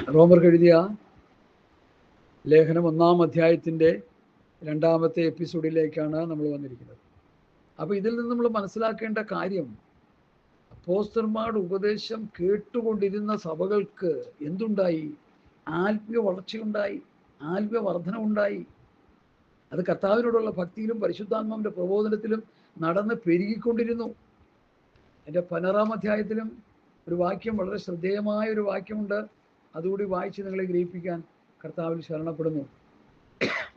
റോമർക്ക് എഴുതിയ ലേഖനം 1-ാം അധ്യായത്തിൻ്റെ 2-ാമത്തെ എപ്പിസോഡിലേക്കാണ് നമ്മൾ വന്നിരിക്കുന്നത്. അപ്പോൾ ഇതിൽ നിന്ന് നമ്മൾ മനസ്സിലാക്കേണ്ട കാര്യം, അപ്പോസ്തലന്മാരുടെ ഉപദേശം കേട്ടുകൊണ്ടിരുന്ന സഭകൾക്ക് എന്തുണ്ടായി? ആത്മീയ വളർച്ചയുണ്ടായി, ആത്മീയ വർധന ഉണ്ടായി. അത് കർത്താവിനോടുള്ള ഭക്തിയിലും പരിശുദ്ധാത്മാവിൻ്റെ പ്രബോധനത്തിലും നടന്ന് പെരുകിക്കൊണ്ടിരുന്നു. എൻ്റെ 16-ാം അധ്യായത്തിലും ഒരു വാക്യം, വളരെ ശ്രദ്ധേയമായ ഒരു വാക്യമുണ്ട്. അതുകൂടി വായിച്ച് നിങ്ങളെ ഗ്രഹിപ്പിക്കാൻ കർത്താവിൽ ശരണപ്പെടുന്നു.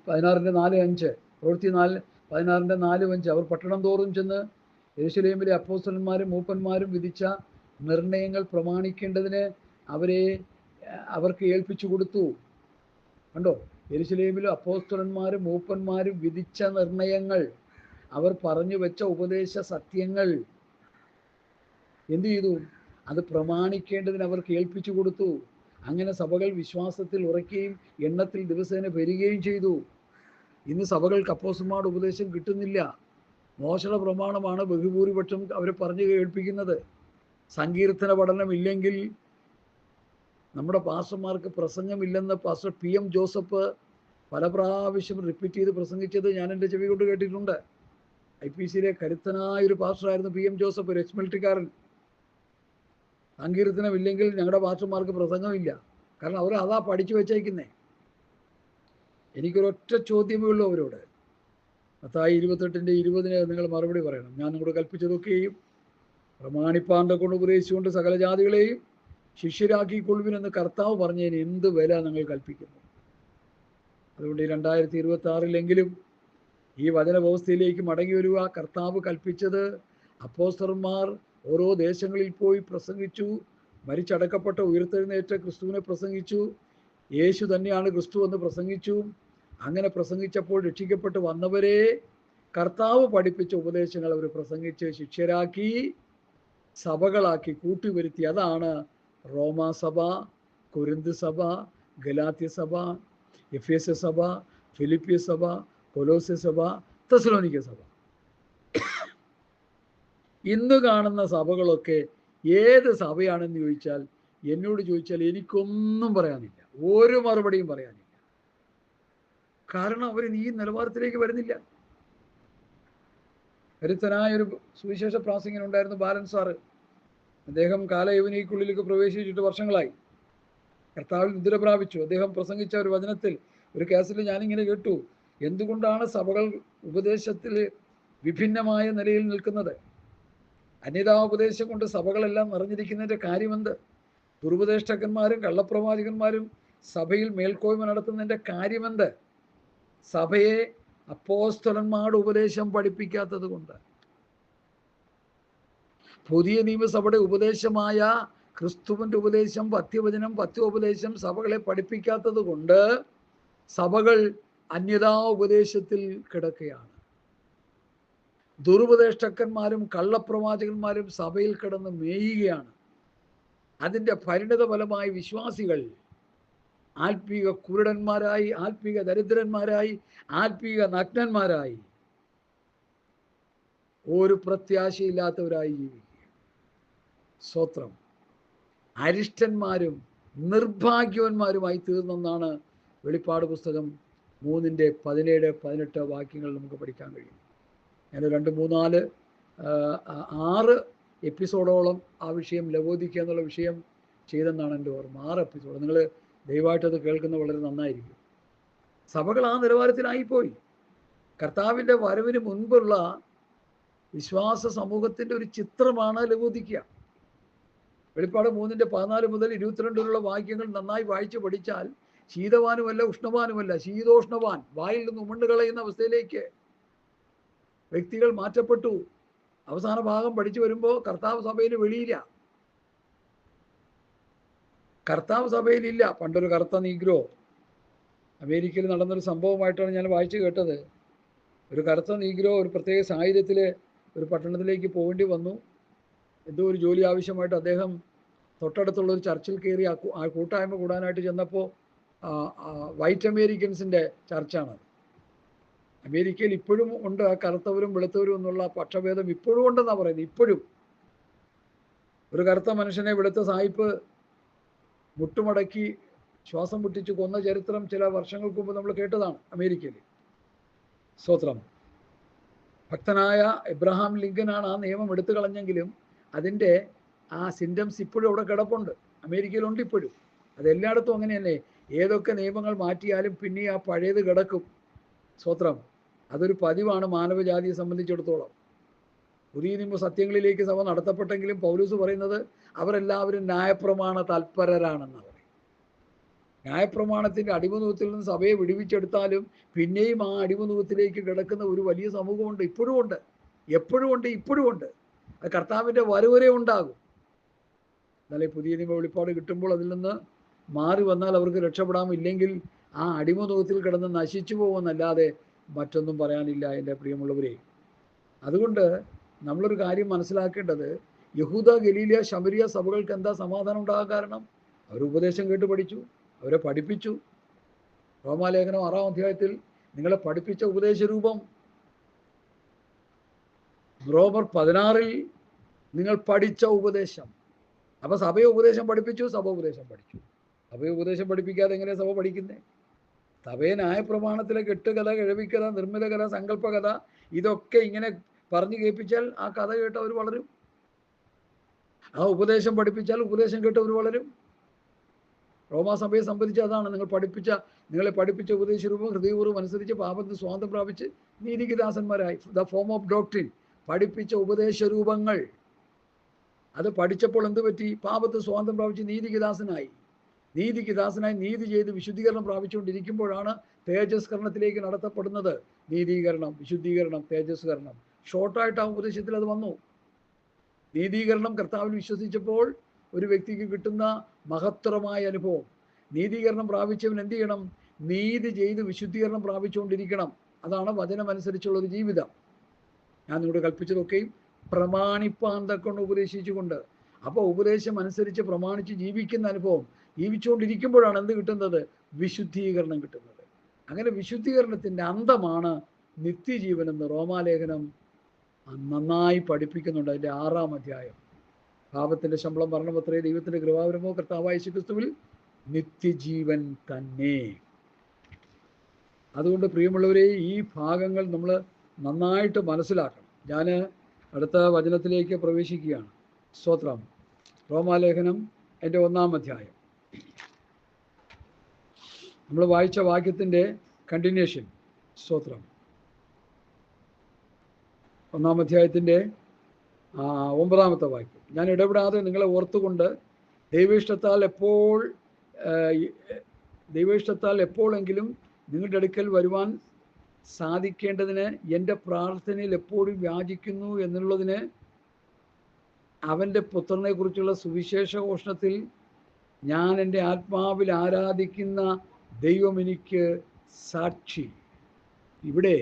16:4-5, പ്രവൃത്തി 16:4-5. അവർ പട്ടണം തോറും ചെന്ന് യെരൂശലേമിലെ അപ്പോസ്തലന്മാരും മൂപ്പന്മാരും വിധിച്ച നിർണയങ്ങൾ പ്രമാണിക്കേണ്ടതിന് അവർക്ക് ഏൽപ്പിച്ചു കൊടുത്തു. കണ്ടോ? യെരൂശലേമിലെ അപ്പോസ്തലന്മാരും മൂപ്പന്മാരും വിധിച്ച നിർണയങ്ങൾ, അവർ പറഞ്ഞു വെച്ച ഉപദേശ സത്യങ്ങൾ എന്തു ചെയ്തു? അത് പ്രമാണിക്കേണ്ടതിന് അവർക്ക് ഏൽപ്പിച്ചു കൊടുത്തു. അങ്ങനെ സഭകൾ വിശ്വാസത്തിൽ ഉറയ്ക്കുകയും എണ്ണത്തിൽ ദിവസേന വരികയും ചെയ്തു. ഇന്ന് സഭകൾക്ക് അപ്പോസ്തലന്മാരുടെ ഉപദേശം കിട്ടുന്നില്ല. മോശയുടെ പ്രമാണമാണ് ബഹുഭൂരിപക്ഷം അവരെ പറഞ്ഞു കേൾപ്പിക്കുന്നത്. സങ്കീർത്തന പഠനം ഇല്ലെങ്കിൽ നമ്മുടെ പാസ്റ്റർമാർക്ക് പ്രസംഗമില്ലെന്ന് പാസ്റ്റർ PM ജോസഫ് പല പ്രാവശ്യം റിപ്പീറ്റ് ചെയ്ത് പ്രസംഗിച്ചത് ഞാൻ എൻ്റെ ചെവി കൊണ്ട് കേട്ടിട്ടുണ്ട്. IPCയിലെ കരുത്തനായൊരു പാസ്റ്ററായിരുന്നു PM ജോസഫ്, ഒരു എക്സ് മിലിറ്ററിക്കാരൻ. സങ്കീർത്തനമില്ലെങ്കിൽ ഞങ്ങളുടെ പാസ്റ്റർമാർക്ക് പ്രസംഗമില്ല. കാരണം അവർ അതാ പഠിച്ചു വെച്ചേക്കുന്നേ. എനിക്കൊരൊറ്റ ചോദ്യമേ ഉള്ളൂ അവരോട്. മത്തായി 28:20 നിങ്ങൾ മറുപടി പറയണം. ഞാൻ നിങ്ങളോട് കൽപ്പിച്ചതൊക്കെയും പ്രമാണിപ്പാന്റെ കൊണ്ട് ഉപദേശിച്ചുകൊണ്ട് സകല ജാതികളെയും ശിഷ്യരാക്കിക്കൊള്ളുവിനെന്ന് കർത്താവ് പറഞ്ഞതിന് എന്ത് വില നിങ്ങൾ കൽപ്പിക്കുന്നു? അതുകൊണ്ട് ഈ 2026-ലെങ്കിലും ഈ വചനവ്യവസ്ഥയിലേക്ക് മടങ്ങി വരിക. കർത്താവ് കൽപ്പിച്ചത് അപ്പോസ്തലന്മാർ ഓരോ ദേശങ്ങളിൽ പോയി പ്രസംഗിച്ചു. മരിച്ചടക്കപ്പെട്ട ഉയർത്തെഴുന്നേറ്റ ക്രിസ്തുവിനെ പ്രസംഗിച്ചു. യേശു തന്നെയാണ് ക്രിസ്തു എന്ന് പ്രസംഗിച്ചു. അങ്ങനെ പ്രസംഗിച്ചപ്പോൾ രക്ഷിക്കപ്പെട്ട് വന്നവരെ കർത്താവ് പഠിപ്പിച്ച ഉപദേശങ്ങൾ അവർ പ്രസംഗിച്ച് ശിഷ്യരാക്കി, സഭകളാക്കി, കൂട്ടിവരുത്തി. അതാണ് റോമാസഭ, കൊരിന്ത് സഭ, ഗലാത്യ സഭ, എഫേസ്യ സഭ, ഫിലിപ്പിയ സഭ, കൊലോസ്യ സഭ, തെസ്സലോനിക്ക സഭ. ഇന്ന് കാണുന്ന സഭകളൊക്കെ ഏത് സഭയാണെന്ന് ചോദിച്ചാൽ, എന്നോട് ചോദിച്ചാൽ എനിക്കൊന്നും പറയാനില്ല, ഒരു മറുപടിയും പറയാനില്ല. കാരണം അവർ ഈ നിലവാരത്തിലേക്ക് വരുന്നില്ല. കരുത്തനായൊരു സുവിശേഷ പ്രാസംഗികനുണ്ടായിരുന്നു, ബാലൻ സാറ്. അദ്ദേഹം കാലയവനിക്കുള്ളിലേക്ക് പ്രവേശിച്ചിട്ട് വർഷങ്ങളായി. കർത്താവിൽ നിദ്ര പ്രാപിച്ചു. അദ്ദേഹം പ്രസംഗിച്ച ഒരു വചനത്തിൽ, ഒരു കേസിൽ ഞാനിങ്ങനെ കേട്ടു, എന്തുകൊണ്ടാണ് സഭകൾ ഉപദേശത്തിൽ വിഭിന്നമായ നിലയിൽ നിൽക്കുന്നത്? അന്യതാ ഉപദേശം കൊണ്ട് സഭകളെല്ലാം നിറഞ്ഞിരിക്കുന്നതിൻ്റെ കാര്യമെന്ത്? ദുരുപദേഷ്ടകന്മാരും കള്ളപ്രവാചകന്മാരും സഭയിൽ മേൽക്കോയ്മ നടത്തുന്നതിൻ്റെ കാര്യമെന്ത്? സഭയെ അപ്പോസ്തലന്മാരുടെ ഉപദേശം പഠിപ്പിക്കാത്തത് കൊണ്ട്. പുതിയ നിയമസഭയുടെ ഉപദേശമായ ക്രിസ്തുവിൻ്റെ ഉപദേശം, പഥ്യവചനം, പഥ്യോപദേശം സഭകളെ പഠിപ്പിക്കാത്തത് കൊണ്ട് സഭകൾ അന്യതാ ഉപദേശത്തിൽ കിടക്കുകയാണ്. ദുരുപദേഷ്ടക്കന്മാരും കള്ളപ്രവാചകന്മാരും സഭയിൽ കിടന്ന് മേയുകയാണ്. അതിൻ്റെ പരിണിത ഫലമായി വിശ്വാസികൾ ആത്മീക കുരുടന്മാരായി, ആത്മീക ദരിദ്രന്മാരായി, ആത്മീക നഗ്നന്മാരായി, ഒരു പ്രത്യാശയില്ലാത്തവരായി ജീവിക്കുക. സ്തോത്രം. അരിഷ്ടന്മാരും നിർഭാഗ്യവന്മാരുമായി തീർന്നെന്നാണ് വെളിപ്പാട് പുസ്തകം 3:17-18 വാക്യങ്ങൾ നമുക്ക് പഠിക്കാൻ കഴിയും. ഞാൻ 2, 3, 4, 6 എപ്പിസോഡോളം ആ വിഷയം ലവോദിക്ക എന്നുള്ള വിഷയം ചെയ്തെന്നാണ് എൻ്റെ ഓർമ്മ. 6 എപ്പിസോഡ്. നിങ്ങൾ ദയവായിട്ടത് കേൾക്കുന്നത് വളരെ നന്നായിരിക്കും. സഭകൾ ആ നിലവാരത്തിലായിപ്പോയി. കർത്താവിൻ്റെ വരവിന് മുൻപുള്ള വിശ്വാസ സമൂഹത്തിൻ്റെ ഒരു ചിത്രമാണ് ലവോദിക്ക. വെളിപ്പാട് 3:14 മുതൽ 22 വാക്യങ്ങൾ നന്നായി വായിച്ച് പഠിച്ചാൽ ശീതവാനുമല്ല ഉഷ്ണവാനുമല്ല, ശീതോഷ്ണവാൻ, വായിൽ നിന്ന് ഉമിണ്ട് കളയുന്ന അവസ്ഥയിലേക്ക് വ്യക്തികൾ മാറ്റപ്പെട്ടു. അവസാന ഭാഗം പഠിച്ചു വരുമ്പോൾ കർത്താവ് സഭയിൽ വെളിയില്ല, കർത്താവ് സഭയിലില്ല. പണ്ടൊരു കറുത്ത നീഗ്രോ, അമേരിക്കയിൽ നടന്നൊരു സംഭവമായിട്ടാണ് ഞാൻ വായിച്ചു കേട്ടത്. ഒരു കറുത്ത നീഗ്രോ ഒരു പ്രത്യേക സാഹചര്യത്തിൽ ഒരു പട്ടണത്തിലേക്ക് പോകേണ്ടി വന്നു. എന്തോ ഒരു ജോലി ആവശ്യമായിട്ട് അദ്ദേഹം തൊട്ടടുത്തുള്ള ഒരു ചർച്ചിൽ കയറി ആ കൂട്ടായ്മ കൂടാനായിട്ട് ചെന്നപ്പോൾ വൈറ്റ് അമേരിക്കൻസിൻ്റെ ചർച്ചാണ്. അമേരിക്കയിൽ ഇപ്പോഴും ഉണ്ട് ആ കറുത്തവരും വെളുത്തവരും എന്നുള്ള പക്ഷഭേദം ഇപ്പോഴും ഉണ്ടെന്നാണ് പറയുന്നത്. ഇപ്പോഴും ഒരു കറുത്ത മനുഷ്യനെ വെളുത്ത സായിപ്പ് മുട്ടുമടക്കി ശ്വാസം മുട്ടിച്ച് കൊന്ന ചരിത്രം ചില വർഷങ്ങൾക്ക് മുമ്പ് നമ്മൾ കേട്ടതാണ് അമേരിക്കയിൽ. സ്തോത്രം. ഭക്തനായ എബ്രഹാം ലിങ്കനാണ് ആ നിയമം എടുത്തു കളഞ്ഞെങ്കിലും അതിൻ്റെ ആ സിംറ്റംസ് ഇപ്പോഴും അവിടെ കിടപ്പുണ്ട്. അമേരിക്കയിലുണ്ട് ഇപ്പോഴും. അതെല്ലായിടത്തും അങ്ങനെയല്ലേ. ഏതൊക്കെ നിയമങ്ങൾ മാറ്റിയാലും പിന്നെ ആ പഴയത് കിടക്കും. സ്തോത്രം. അതൊരു പതിവാണ് മാനവജാതിയെ സംബന്ധിച്ചിടത്തോളം. പുതിയ നിയമ സത്യങ്ങളിലേക്ക് സഭ നടത്തപ്പെട്ടെങ്കിലും പൗലൂസ് പറയുന്നത് അവരെല്ലാവരും ന്യായപ്രമാണ തൽപരരാണെന്നാണ്. ന്യായപ്രമാണത്തിൻ്റെ അടിമനുഖത്തിൽ നിന്ന് സഭയെ വിടുവിച്ചെടുത്താലും പിന്നെയും ആ അടിമനുഖത്തിലേക്ക് കിടക്കുന്ന ഒരു വലിയ സമൂഹമുണ്ട്. ഇപ്പോഴും ഉണ്ട്, എപ്പോഴും ഉണ്ട്, ഇപ്പോഴും ഉണ്ട്. അത് കർത്താവിൻ്റെ വരവരെ ഉണ്ടാകും. എന്നാലേ പുതിയ നിയമ വെളിപ്പാട് കിട്ടുമ്പോൾ അതിൽ നിന്ന് മാറി വന്നാൽ അവർക്ക് രക്ഷപ്പെടാമില്ലെങ്കിൽ ആ അടിമനുഖത്തിൽ കിടന്ന് നശിച്ചു പോകുമെന്നല്ലാതെ മറ്റൊന്നും പറയാനില്ല എൻ്റെ പ്രിയമുള്ളവരെ. അതുകൊണ്ട് നമ്മളൊരു കാര്യം മനസ്സിലാക്കേണ്ടത്, യഹൂദ, ഗലീലിയ, ശമരിയ സഭകൾക്ക് എന്താ സമാധാനം ഉണ്ടാകാൻ കാരണം? അവർ ഉപദേശം കേട്ട് പഠിച്ചു, അവരെ പഠിപ്പിച്ചു. റോമാലേഖനം 6-ാം അധ്യായത്തിൽ നിങ്ങളെ പഠിപ്പിച്ച ഉപദേശരൂപം. റോമർ 16-ൽ നിങ്ങൾ പഠിച്ച ഉപദേശം. അപ്പൊ സഭയെ ഉപദേശം പഠിപ്പിച്ചു, സഭ ഉപദേശം പഠിച്ചു. സഭയെ ഉപദേശം പഠിപ്പിക്കാതെ എങ്ങനെ സഭ പഠിക്കുന്നേ? സഭയെ ന്യായപ്രമാണത്തിലെ കെട്ടുകഥ, കിഴവിക്കഥ, നിർമ്മിത കഥ, സങ്കല്പകഥ ഇതൊക്കെ ഇങ്ങനെ പറഞ്ഞു കേൾപ്പിച്ചാൽ ആ കഥ കേട്ട് അവർ വളരും. ആ ഉപദേശം പഠിപ്പിച്ചാൽ ഉപദേശം കേട്ട് അവർ വളരും. റോമാസഭയെ സംബന്ധിച്ച് അതാണ്. നിങ്ങളെ പഠിപ്പിച്ച ഉപദേശരൂപം ഹൃദയപൂർവ്വം അനുസരിച്ച് പാപത്തിന് സ്വാതന്ത്ര്യം പ്രാപിച്ച് നീതിക്ക് ദാസന്മാരായി. ദ ഫോം ഓഫ് ഡോക്ട്രിൻ, പഠിപ്പിച്ച ഉപദേശരൂപങ്ങൾ. അത് പഠിച്ചപ്പോൾ എന്ത് പറ്റി? പാപത്തിന് സ്വാതന്ത്ര്യം പ്രാപിച്ച് നീതിക്ക് ദാസനായി. നീതി ചെയ്ത് വിശുദ്ധീകരണം പ്രാപിച്ചുകൊണ്ടിരിക്കുമ്പോഴാണ് തേജസ്കരണത്തിലേക്ക് നടത്തപ്പെടുന്നത്. നീതീകരണം, വിശുദ്ധീകരണം, തേജസ്കരണം. ഷോർട്ടായിട്ട് ആ ഉപദേശത്തിൽ അത് വന്നു. നീതീകരണം കർത്താവിൽ വിശ്വസിച്ചപ്പോൾ ഒരു വ്യക്തിക്ക് കിട്ടുന്ന മഹത്തരമായ അനുഭവം. നീതീകരണം പ്രാപിച്ചവൻ എന്ത് ചെയ്യണം? നീതി ചെയ്ത് വിശുദ്ധീകരണം പ്രാപിച്ചുകൊണ്ടിരിക്കണം. അതാണ് വചനമനുസരിച്ചുള്ളൊരു ജീവിതം. ഞാൻ നിങ്ങളോട് കൽപ്പിച്ചതൊക്കെയും പ്രമാണിപ്പാൻ തക്കൊണ്ട് ഉപദേശിച്ചുകൊണ്ട്. അപ്പോൾ ഉപദേശം അനുസരിച്ച് പ്രമാണിച്ച് ജീവിക്കുന്ന അനുഭവം ജീവിച്ചുകൊണ്ടിരിക്കുമ്പോഴാണ് എന്ത് കിട്ടുന്നത്? വിശുദ്ധീകരണം കിട്ടുന്നത്. അങ്ങനെ വിശുദ്ധീകരണത്തിൻ്റെ അന്തമാണ് നിത്യജീവനെന്ന് റോമാലേഖനം നന്നായി പഠിപ്പിക്കുന്നുണ്ട്. അതിൻ്റെ 6-ാം അധ്യായം. പാപത്തിൻ്റെ ശമ്പളം മരണമത്രേ, ദൈവത്തിൻ്റെ കൃപാവരമോ കർത്താവായ യേശുക്രിസ്തുവിൽ നിത്യജീവൻ തന്നെ. അതുകൊണ്ട് പ്രിയമുള്ളവരെ, ഈ ഭാഗങ്ങൾ നമ്മൾ നന്നായിട്ട് മനസ്സിലാക്കണം. ഞാൻ അടുത്ത വചനത്തിലേക്ക് പ്രവേശിക്കുകയാണ്. സ്തോത്രം. റോമാലേഖനം എൻ്റെ 1-ാം അധ്യായം. നമ്മൾ വായിച്ച വാക്യത്തിൻ്റെ കണ്ടിന്യൂഷൻ. സ്തോത്രം. 1-ാം അധ്യായത്തിൻ്റെ 9-ാമത്തെ വാക്യം. ഞാൻ ഇടപെടാതെ നിങ്ങളെ ഓർത്തുകൊണ്ട് ദൈവേഷ്ടത്താൽ എപ്പോഴെങ്കിലും നിങ്ങളുടെ അടുക്കൽ വരുവാൻ സാധിക്കേണ്ടതിന് എൻ്റെ പ്രാർത്ഥനയിൽ എപ്പോഴും യാചിക്കുന്നു എന്നുള്ളതിന് അവൻ്റെ പുത്രനെ കുറിച്ചുള്ള സുവിശേഷ ഘോഷണത്തിൽ ഞാൻ എൻ്റെ ആത്മാവിൽ ആരാധിക്കുന്ന ദൈവം എനിക്ക് സാക്ഷി. ഇവിടെ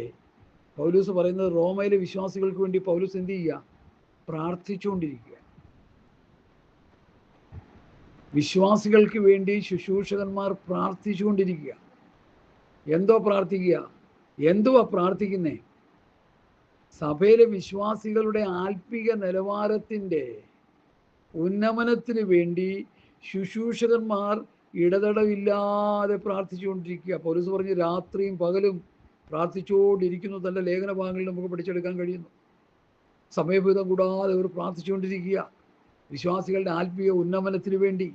പൗലൂസ് പറയുന്നത് റോമയിലെ വിശ്വാസികൾക്ക് വേണ്ടി പൗലൂസ് എന്ത് ചെയ്യുക? പ്രാർത്ഥിച്ചുകൊണ്ടിരിക്കുക. വിശ്വാസികൾക്ക് വേണ്ടി ശുശ്രൂഷകന്മാർ പ്രാർത്ഥിച്ചുകൊണ്ടിരിക്കുക. എന്തുവാ പ്രാർത്ഥിക്കുന്നേ? സഭയിലെ വിശ്വാസികളുടെ ആത്മീക നിലവാരത്തിൻ്റെ ഉന്നമനത്തിന് വേണ്ടി ശുശ്രൂഷകന്മാർ ഇടതടവില്ലാതെ പ്രാർത്ഥിച്ചുകൊണ്ടിരിക്കുക. പൗലൂസ് പറഞ്ഞ് രാത്രിയും പകലും പ്രാർത്ഥിച്ചുകൊണ്ടിരിക്കുന്നു. തൻ്റെ ലേഖന ഭാഗങ്ങളിൽ നമുക്ക് പഠിച്ചെടുക്കാൻ കഴിയുന്നു. സമയഭേദം കൂടാതെ അവർ പ്രാർത്ഥിച്ചുകൊണ്ടിരിക്കുക വിശ്വാസികളുടെ ആത്മീയ ഉന്നമനത്തിന് വേണ്ടി.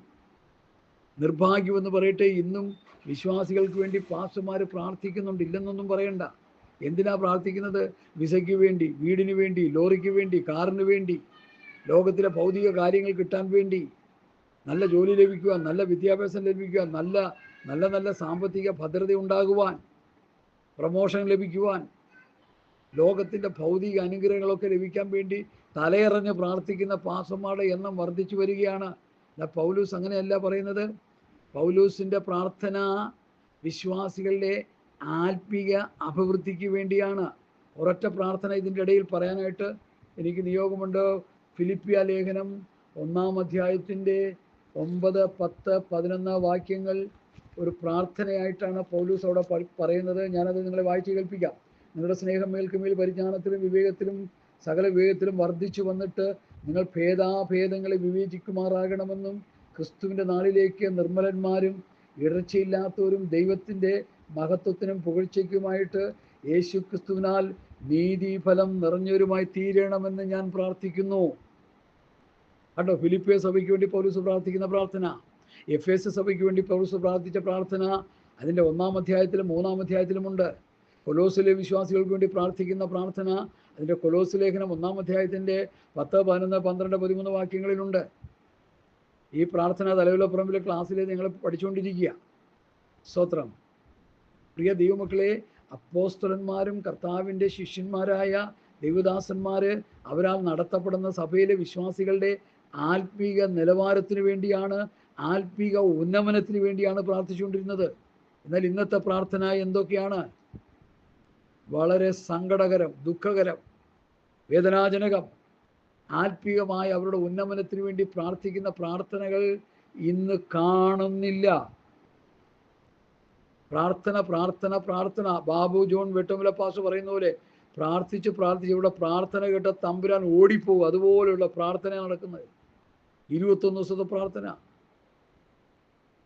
നിർഭാഗ്യമെന്ന് പറയട്ടെ, ഇന്നും വിശ്വാസികൾക്ക് വേണ്ടി പാസ്റ്റർമാർ പ്രാർത്ഥിക്കുന്നുണ്ട്, ഇല്ലെന്നൊന്നും പറയണ്ട. എന്തിനാ പ്രാർത്ഥിക്കുന്നത്? വിസയ്ക്ക് വേണ്ടി, വീടിന് വേണ്ടി, ലോറിക്ക് വേണ്ടി, കാറിന് വേണ്ടി, ലോകത്തിലെ ഭൗതിക കാര്യങ്ങൾ കിട്ടാൻ വേണ്ടി, നല്ല ജോലി ലഭിക്കുവാൻ, നല്ല വിദ്യാഭ്യാസം ലഭിക്കുവാൻ, നല്ല സാമ്പത്തിക ഭദ്രത ഉണ്ടാകുവാൻ, പ്രമോഷൻ ലഭിക്കുവാൻ, ലോകത്തിൻ്റെ ഭൗതിക അനുഗ്രഹങ്ങളൊക്കെ ലഭിക്കാൻ വേണ്ടി തലയിറഞ്ഞ് പ്രാർത്ഥിക്കുന്ന പാസ്റ്റർമാരുടെ എണ്ണം വർദ്ധിച്ചു വരികയാണ്. പൗലൂസ് അങ്ങനെയല്ല പറയുന്നത്. പൗലൂസിൻ്റെ പ്രാർത്ഥന വിശ്വാസികളുടെ ആത്മീയ അഭിവൃദ്ധിക്ക് വേണ്ടിയാണ്. ഒരൊറ്റ പ്രാർത്ഥന ഇതിൻ്റെ ഇടയിൽ പറയാനായിട്ട് എനിക്ക് നിയോഗമുണ്ട്. ഫിലിപ്പിയ ലേഖനം 1-ാം അധ്യായത്തിൻ്റെ 9, 10, 11 വാക്യങ്ങൾ ഒരു പ്രാർത്ഥനയായിട്ടാണ് പൗലൂസ് അവിടെ പറയുന്നത്. ഞാനത് നിങ്ങളെ വായിച്ച് കേൾപ്പിക്കാം. നിങ്ങളുടെ സ്നേഹം മേൽക്കുമേൽ പരിജ്ഞാനത്തിലും വിവേകത്തിലും സകല വിവേകത്തിലും വർദ്ധിച്ചു വന്നിട്ട് നിങ്ങൾ ഭേദാഭേദങ്ങളെ വിവേചിക്കുമാറാകണമെന്നും ക്രിസ്തുവിൻ്റെ നാളിലേക്ക് നിർമ്മലന്മാരും ഇടർച്ചയില്ലാത്തവരും ദൈവത്തിൻ്റെ മഹത്വത്തിനും പുകഴ്ചയ്ക്കുമായിട്ട് യേശു ക്രിസ്തുവിനാൽ നീതിഫലം നിറഞ്ഞവരുമായി തീരണമെന്ന് ഞാൻ പ്രാർത്ഥിക്കുന്നു. കണ്ടോ, ഫിലിപ്പിയ സഭയ്ക്ക് വേണ്ടി പൗലോസ് പ്രാർത്ഥിക്കുന്ന പ്രാർത്ഥന, എഫേസ് സഭയ്ക്ക് വേണ്ടി പൗലോസ് പ്രാർത്ഥിച്ച പ്രാർത്ഥന അതിൻ്റെ 1-ാം അധ്യായത്തിലും 3-ാം അധ്യായത്തിലുമുണ്ട്. കൊലോസിലെ വിശ്വാസികൾക്ക് വേണ്ടി പ്രാർത്ഥിക്കുന്ന പ്രാർത്ഥന അതിൻ്റെ കൊലോസ് ലേഖനം 1-ാം അധ്യായത്തിൻ്റെ 10, 11, 12, 13 വാക്യങ്ങളിലുണ്ട്. ഈ പ്രാർത്ഥന തലവിലപ്പുറമ്പിലെ ക്ലാസ്സിൽ നിങ്ങൾ പഠിച്ചുകൊണ്ടിരിക്കുക. സ്തോത്രം. പ്രിയ ദൈവമക്കളെ, അപ്പോസ്തലന്മാരും കർത്താവിൻ്റെ ശിഷ്യന്മാരായ ദൈവദാസന്മാർ അവരാൽ നടത്തപ്പെടുന്ന സഭയിലെ വിശ്വാസികളുടെ ആത്മീക നിലവാരത്തിന് വേണ്ടിയാണ്, ആത്മീക ഉന്നമനത്തിന് വേണ്ടിയാണ് പ്രാർത്ഥിച്ചുകൊണ്ടിരുന്നത്. എന്നാൽ ഇന്നത്തെ പ്രാർത്ഥന എന്തൊക്കെയാണ്? വളരെ സങ്കടകരം, ദുഃഖകരം, വേദനാജനകം. ആത്മീകമായ അവരുടെ ഉന്നമനത്തിന് വേണ്ടി പ്രാർത്ഥിക്കുന്ന പ്രാർത്ഥനകൾ ഇന്ന് കാണുന്നില്ല. പ്രാർത്ഥന പ്രാർത്ഥന പ്രാർത്ഥന. ബാബു ജോൺ വെട്ടുമല പാസ്റ്റർ പറയുന്ന പോലെ പ്രാർത്ഥിച്ച് പ്രാർത്ഥിച്ച് ഇവിടെ പ്രാർത്ഥന കേട്ട തമ്പുരാൻ ഓടിപ്പോകും. അതുപോലെയുള്ള പ്രാർത്ഥന നടക്കുന്നത്. 21 ദിവസത്തെ പ്രാർത്ഥന,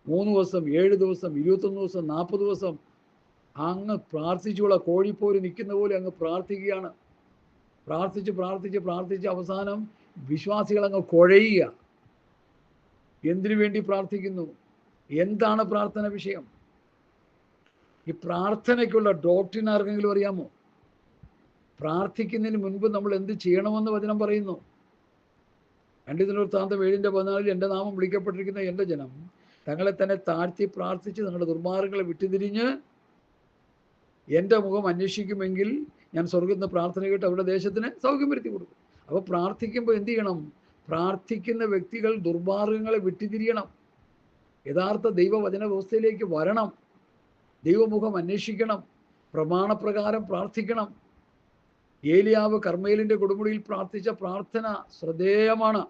3 ദിവസം, 7 ദിവസം, 21 ദിവസം, 40 ദിവസം അങ്ങ് പ്രാർത്ഥിച്ചുള്ള കോഴിപ്പോര് നിൽക്കുന്ന പോലെ അങ്ങ് പ്രാർത്ഥിക്കുകയാണ്. പ്രാർത്ഥിച്ച് പ്രാർത്ഥിച്ച് പ്രാർത്ഥിച്ച് അവസാനം വിശ്വാസികൾ അങ്ങ് കുഴയുക. എന്തിനു വേണ്ടി പ്രാർത്ഥിക്കുന്നു? എന്താണ് പ്രാർത്ഥന വിഷയം? ഈ പ്രാർത്ഥനയ്ക്കുള്ള ഡോക്ട്രിൻ ആർക്കെങ്കിലും അറിയാമോ? പ്രാർത്ഥിക്കുന്നതിന് മുൻപ് നമ്മൾ എന്ത് ചെയ്യണമെന്ന് വചനം പറയുന്നു. 2 ദിനവൃത്താന്തം 7:14 എൻ്റെ നാമം വിളിക്കപ്പെട്ടിരിക്കുന്ന എൻ്റെ ജനം തങ്ങളെ തന്നെ താഴ്ത്തി പ്രാർത്ഥിച്ച് തങ്ങളുടെ ദുർമാർഗ്ഗങ്ങളെ വിട്ടുതിരിഞ്ഞ് എൻ്റെ മുഖം അന്വേഷിക്കുമെങ്കിൽ ഞാൻ സ്വർഗ്ഗത്തിൽ നിന്ന് പ്രാർത്ഥന കേട്ട് അവരുടെ ദേശത്തിന് സൗഖ്യം വരുത്തി കൊടുക്കും. അപ്പോൾ പ്രാർത്ഥിക്കുമ്പോൾ എന്ത് ചെയ്യണം? പ്രാർത്ഥിക്കുന്ന വ്യക്തികൾ ദുർമാർഗ്ഗങ്ങളെ വിട്ടുതിരിയണം, യഥാർത്ഥ ദൈവവചന വ്യവസ്ഥയിലേക്ക് വരണം, ദൈവമുഖം അന്വേഷിക്കണം, പ്രമാണപ്രകാരം പ്രാർത്ഥിക്കണം. ഏലിയാവ് കർമ്മേലിൻ്റെ കൊടുമുടിയിൽ പ്രാർത്ഥിച്ച പ്രാർത്ഥന ശ്രദ്ധേയമാണ്.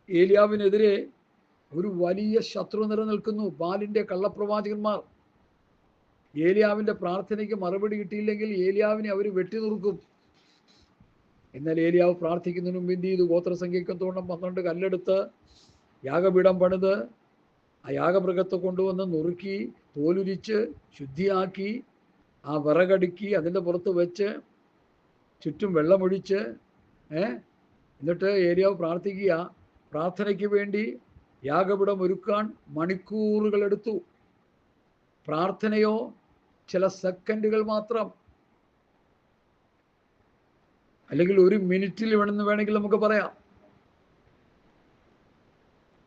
ഏലിയാവിനെതിരെ ഒരു വലിയ ശത്രു നിലനിൽക്കുന്നു, ബാലിൻ്റെ കള്ളപ്രവാചകന്മാർ. ഏലിയാവിൻ്റെ പ്രാർത്ഥനയ്ക്ക് മറുപടി കിട്ടിയില്ലെങ്കിൽ ഏലിയാവിനെ അവർ വെട്ടി നുറുക്കും. എന്നാൽ ഏലിയാവ് പ്രാർത്ഥിക്കുന്നതിന് മുമ്പ് എന്ത് ചെയ്തു? ഗോത്രസംഖ്യയ്ക്കൊത്തോണം 12 കല്ലെടുത്ത് യാഗപീഠം പണിത് ആ യാഗമൃഗത്തെ കൊണ്ടുവന്ന് നുറുക്കി തോലുരിച്ച് ശുദ്ധിയാക്കി ആ വിറകടുക്കി അതിൻ്റെ പുറത്ത് വെച്ച് ചുറ്റും വെള്ളമൊഴിച്ച് എന്നിട്ട് ഏലിയാവ് പ്രാർത്ഥിക്കുക. പ്രാർത്ഥനയ്ക്ക് വേണ്ടി യാഗപീഠം ഒരുക്കാൻ മണിക്കൂറുകൾ എടുത്തു. പ്രാർത്ഥനയോ ചില സെക്കൻഡുകൾ മാത്രം, അല്ലെങ്കിൽ 1 മിനിറ്റിൽ വേണമെങ്കിൽ നമുക്ക് പറയാം.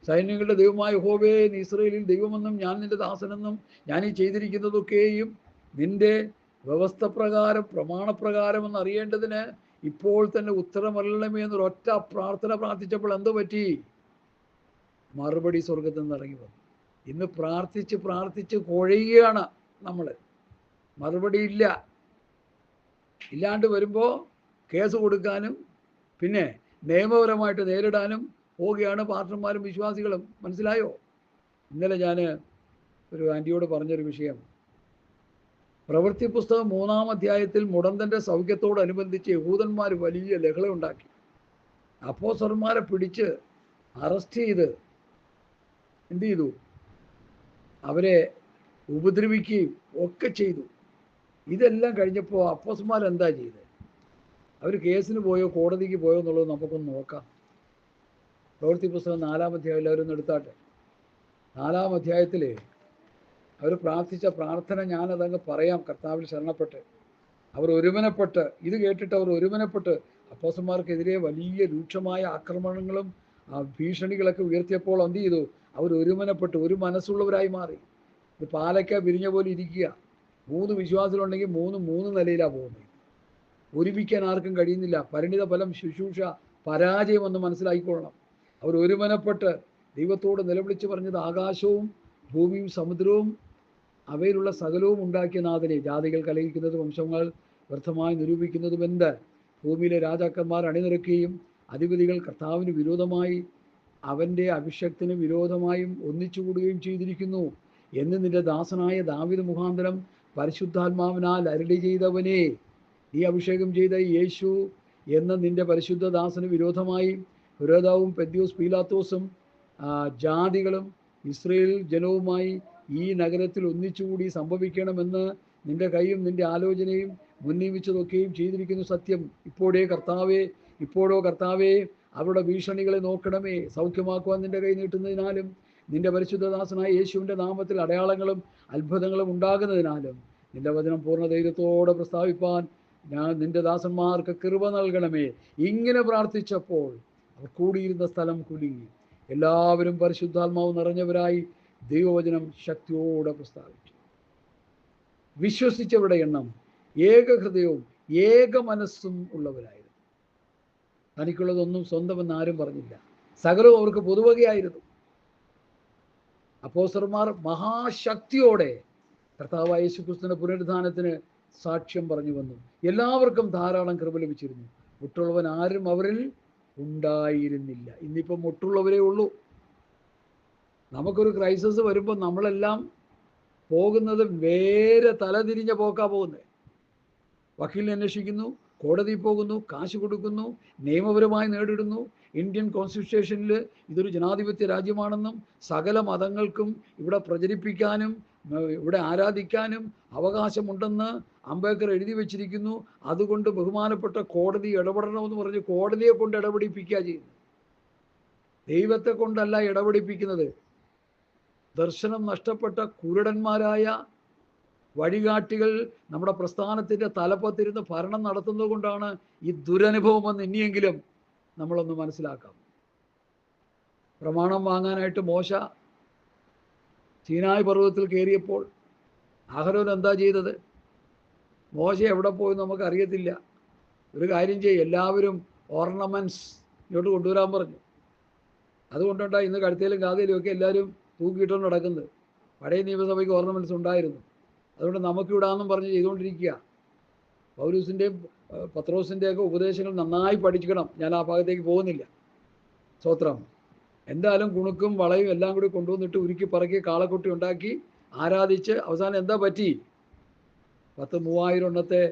സൈന്യങ്ങളുടെ ദൈവമായ യഹോവേ, നീ ഇസ്രായേലിൽ ദൈവമെന്നും ഞാൻ നിന്റെ ദാസനെന്നും ഞാൻ ഈ ചെയ്തിരിക്കുന്നതൊക്കെയും നിന്റെ വ്യവസ്ഥ പ്രകാരം പ്രമാണപ്രകാരം എന്ന് അറിയേണ്ടതിന് ഇപ്പോൾ തന്നെ ഉത്തരമല്ലമേ എന്നൊരൊറ്റ പ്രാർത്ഥന പ്രാർത്ഥിച്ചപ്പോൾ എന്ത് പറ്റി? മറുപടി സ്വർഗത്തിൽ നിന്ന് ഇറങ്ങി വന്നു. ഇന്ന് പ്രാർത്ഥിച്ച് പ്രാർത്ഥിച്ച് കുഴയുകയാണ് നമ്മൾ. മറുപടി ഇല്ല. ഇല്ലാണ്ട് വരുമ്പോൾ കേസ് കൊടുക്കാനും പിന്നെ നിയമപരമായിട്ട് നേരിടാനും പോവുകയാണ് പാസ്റ്റർമാരും വിശ്വാസികളും. മനസ്സിലായോ? ഇന്നലെ ഞാൻ ഒരു ആൻറ്റിയോട് പറഞ്ഞൊരു വിഷയം, പ്രവൃത്തി പുസ്തകം 3-ാം അധ്യായത്തിൽ മുടന്തൻ്റെ സൗഖ്യത്തോടനുബന്ധിച്ച് യഹൂദന്മാർ വലിയ ലഹള ഉണ്ടാക്കി. അപ്പോസ്തലന്മാരെ പിടിച്ച് അറസ്റ്റ് ചെയ്ത് എന്ത് ചെയ്തു? അവരെ ഉപദ്രവിക്കുകയും ഒക്കെ ചെയ്തു. ഇതെല്ലാം കഴിഞ്ഞപ്പോൾ അപ്പോസ്തലന്മാർ എന്താ ചെയ്തത്? അവർ കേസിന് പോയോ കോടതിക്ക് പോയോ എന്നുള്ളത് നമുക്കൊന്ന് നോക്കാം. പ്രവൃത്തി പുസ്തകം 4-ാം അധ്യായം എല്ലാവരും ഒന്ന് എടുത്താട്ടെ. 4-ാം അധ്യായത്തിൽ അവർ പ്രാർത്ഥിച്ച പ്രാർത്ഥന ഞാനതങ്ങ് പറയാം. കർത്താവിൽ ശരണപ്പെട്ട് അവർ ഒരുമനപ്പെട്ട്, ഇത് കേട്ടിട്ട് അവർ ഒരുമനപ്പെട്ട് അപ്പോസ്തലന്മാർക്കെതിരെ വലിയ രൂക്ഷമായ ആക്രമണങ്ങളും ഭീഷണികളൊക്കെ ഉയർത്തിയപ്പോൾ എന്ത് ചെയ്തു? അവർ ഒരുമനപ്പെട്ട് ഒരു മനസ്സുള്ളവരായി മാറി. ഇത് പാലക്ക വിരിഞ്ഞ പോലെ ഇരിക്കുക. 3 വിശ്വാസികളുണ്ടെങ്കിൽ 3 നിലയിലാണ് പോകുന്നത്. ഒരുമിക്കാൻ ആർക്കും കഴിയുന്നില്ല. പരിണിത ഫലം ശുശ്രൂഷ പരാജയമെന്ന് മനസ്സിലാക്കിക്കൊള്ളണം. അവർ ഒരുമനപ്പെട്ട് ദൈവത്തോട് നിലവിളിച്ച് പറഞ്ഞത്, ആകാശവും ഭൂമിയും സമുദ്രവും അവയിലുള്ള സകലവും ഉണ്ടാക്കിയ നാഥനെ ജാതികൾ കലഹിക്കുന്നതും വംശങ്ങൾ വ്യർത്ഥമായി നിരൂപിക്കുന്നതും എന്ത്? ഭൂമിയിലെ രാജാക്കന്മാർ അണിനിരക്കുകയും അധിപതികൾ കർത്താവിന് വിരോധമായി അവൻ്റെ അഭിഷക്തിന് വിരോധമായും ഒന്നിച്ചുകൂടുകയും ചെയ്തിരിക്കുന്നു എന്ന് നിന്റെ ദാസനായ ദാവീദ് മുഖാന്തരം പരിശുദ്ധാത്മാവിനാൽ അരുളി ചെയ്തവനെ, നീ അഭിഷേകം ചെയ്ത യേശു എന്ന നിന്റെ പരിശുദ്ധ ദാസന് വിരോധമായി ഹെരോദാവും പെന്തിയോസ് പീലാത്തോസും ജാതികളും ഇസ്രയേൽ ജനവുമായി ഈ നഗരത്തിൽ ഒന്നിച്ചുകൂടി സംഭവിക്കണമെന്ന് നിന്റെ കൈയും നിന്റെ ആലോചനയും മുന്നീമിച്ചതൊക്കെയും ചെയ്തിരിക്കുന്നു സത്യം. ഇപ്പോഴോ കർത്താവേ അവരുടെ ഭീഷണികളെ നോക്കണമേ. സൗഖ്യമാക്കുവാൻ നിന്റെ കൈ നീട്ടുന്നതിനാലും നിന്റെ പരിശുദ്ധദാസനായ യേശുവിൻ്റെ നാമത്തിൽ അടയാളങ്ങളും അത്ഭുതങ്ങളും ഉണ്ടാകുന്നതിനാലും നിന്റെ വചനം പൂർണ്ണ ധൈര്യത്തോടെ പ്രസ്താവിപ്പാൻ ഞാൻ നിന്റെ ദാസന്മാർക്ക് കൃപ നൽകണമേ. ഇങ്ങനെ പ്രാർത്ഥിച്ചപ്പോൾ അവർ കൂടിയിരുന്ന സ്ഥലം കുലുങ്ങി. എല്ലാവരും പരിശുദ്ധാത്മാവ് നിറഞ്ഞവരായി ദൈവവചനം ശക്തിയോടെ പ്രസ്താവിച്ചു. വിശ്വസിച്ചവരുടെ എണ്ണം ഏകഹൃദയവും ഏക മനസ്സും ഉള്ളവരായിരുന്നു. തനിക്കുള്ളതൊന്നും സ്വന്തമെന്ന് ആരും പറഞ്ഞില്ല. സകലവും അവർക്ക് പൊതുവകയായിരുന്നു. അപ്പോസ്തലന്മാർ മഹാശക്തിയോടെ കർത്താവായ യേശുക്രിസ്തുവിന്റെ പുനരുദ്ധാനത്തിന് സാക്ഷ്യം പറഞ്ഞു വന്നു. എല്ലാവർക്കും ധാരാളം കൃപ ലഭിച്ചിരുന്നു. മുട്ടുള്ളവൻ ആരും അവരിൽ ഉണ്ടായിരുന്നില്ല. ഇന്നിപ്പം മുട്ടുള്ളവരേ ഉള്ളൂ. നമുക്കൊരു ക്രൈസിസ് വരുമ്പോൾ നമ്മളെല്ലാം പോകുന്നത് വേറെ തലതിരിഞ്ഞ പോക്കാ പോകുന്നത്. വക്കീലിനെ അന്വേഷിക്കുന്നു, കോടതിയിൽ പോകുന്നു, കാശ് കൊടുക്കുന്നു, നിയമപരമായി നേടിടുന്നു. ഇന്ത്യൻ കോൺസ്റ്റിറ്റ്യൂഷനിൽ ഇതൊരു ജനാധിപത്യ രാജ്യമാണെന്നും സകല മതങ്ങൾക്കും ഇവിടെ പ്രചരിപ്പിക്കാനും ഇവിടെ ആരാധിക്കാനും അവകാശമുണ്ടെന്ന് അംബേദ്കർ എഴുതി വച്ചിരിക്കുന്നു. അതുകൊണ്ട് ബഹുമാനപ്പെട്ട കോടതി ഇടപെടണമെന്ന് പറഞ്ഞ് കോടതിയെ കൊണ്ട് ഇടപെടിപ്പിക്കുക ചെയ്യുന്നു. ദൈവത്തെ കൊണ്ടല്ല ഇടപെടിപ്പിക്കുന്നത്. ദർശനം നഷ്ടപ്പെട്ട കുരുടന്മാരായ വഴികാട്ടികൾ നമ്മുടെ പ്രസ്ഥാനത്തിൻ്റെ തലപ്പത്തിരുന്ന് ഭരണം നടത്തുന്നത് കൊണ്ടാണ് ഈ ദുരനുഭവമെന്ന് ഇനിയെങ്കിലും നമ്മളൊന്ന് മനസ്സിലാക്കാം. പ്രമാണം വാങ്ങാനായിട്ട് മോശ സീനായ് പർവ്വതത്തിൽ കയറിയപ്പോൾ അഹരോൻ എന്താ ചെയ്തത്? മോശ എവിടെ പോയി നമുക്കറിയത്തില്ല. ഒരു കാര്യം ചെയ്യും, എല്ലാവരും ഓർണമെൻറ്റ്സ് ഇങ്ങോട്ട് കൊണ്ടുവരാൻ പറഞ്ഞു. അതുകൊണ്ടുണ്ടായി ഇന്ന് കഴുത്തേലും കാതയിലും ഒക്കെ എല്ലാവരും തൂക്കിയിട്ടോണ്ട് നടക്കുന്നത്. പഴയ നിയമസഭയ്ക്ക് ഓർണമെൻറ്റ്സ് ഉണ്ടായിരുന്നു. അതുകൊണ്ട് നമുക്കിവിടാന്നും പറഞ്ഞ് ചെയ്തുകൊണ്ടിരിക്കുക. പൗലൂസിൻ്റെയും പത്രോസിൻ്റെയൊക്കെ ഉപദേശങ്ങൾ നന്നായി പഠിക്കണം. ഞാൻ ആ ഭാഗത്തേക്ക് പോകുന്നില്ല. സ്തോത്രം. എന്തായാലും കുണുക്കും വളയും എല്ലാം കൂടി കൊണ്ടുവന്നിട്ട് ഉരുക്കി പറക്കി കാളക്കുട്ടി ഉണ്ടാക്കി ആരാധിച്ച് അവസാനം എന്താ പറ്റി? 10,000-3000 എണ്ണത്തെ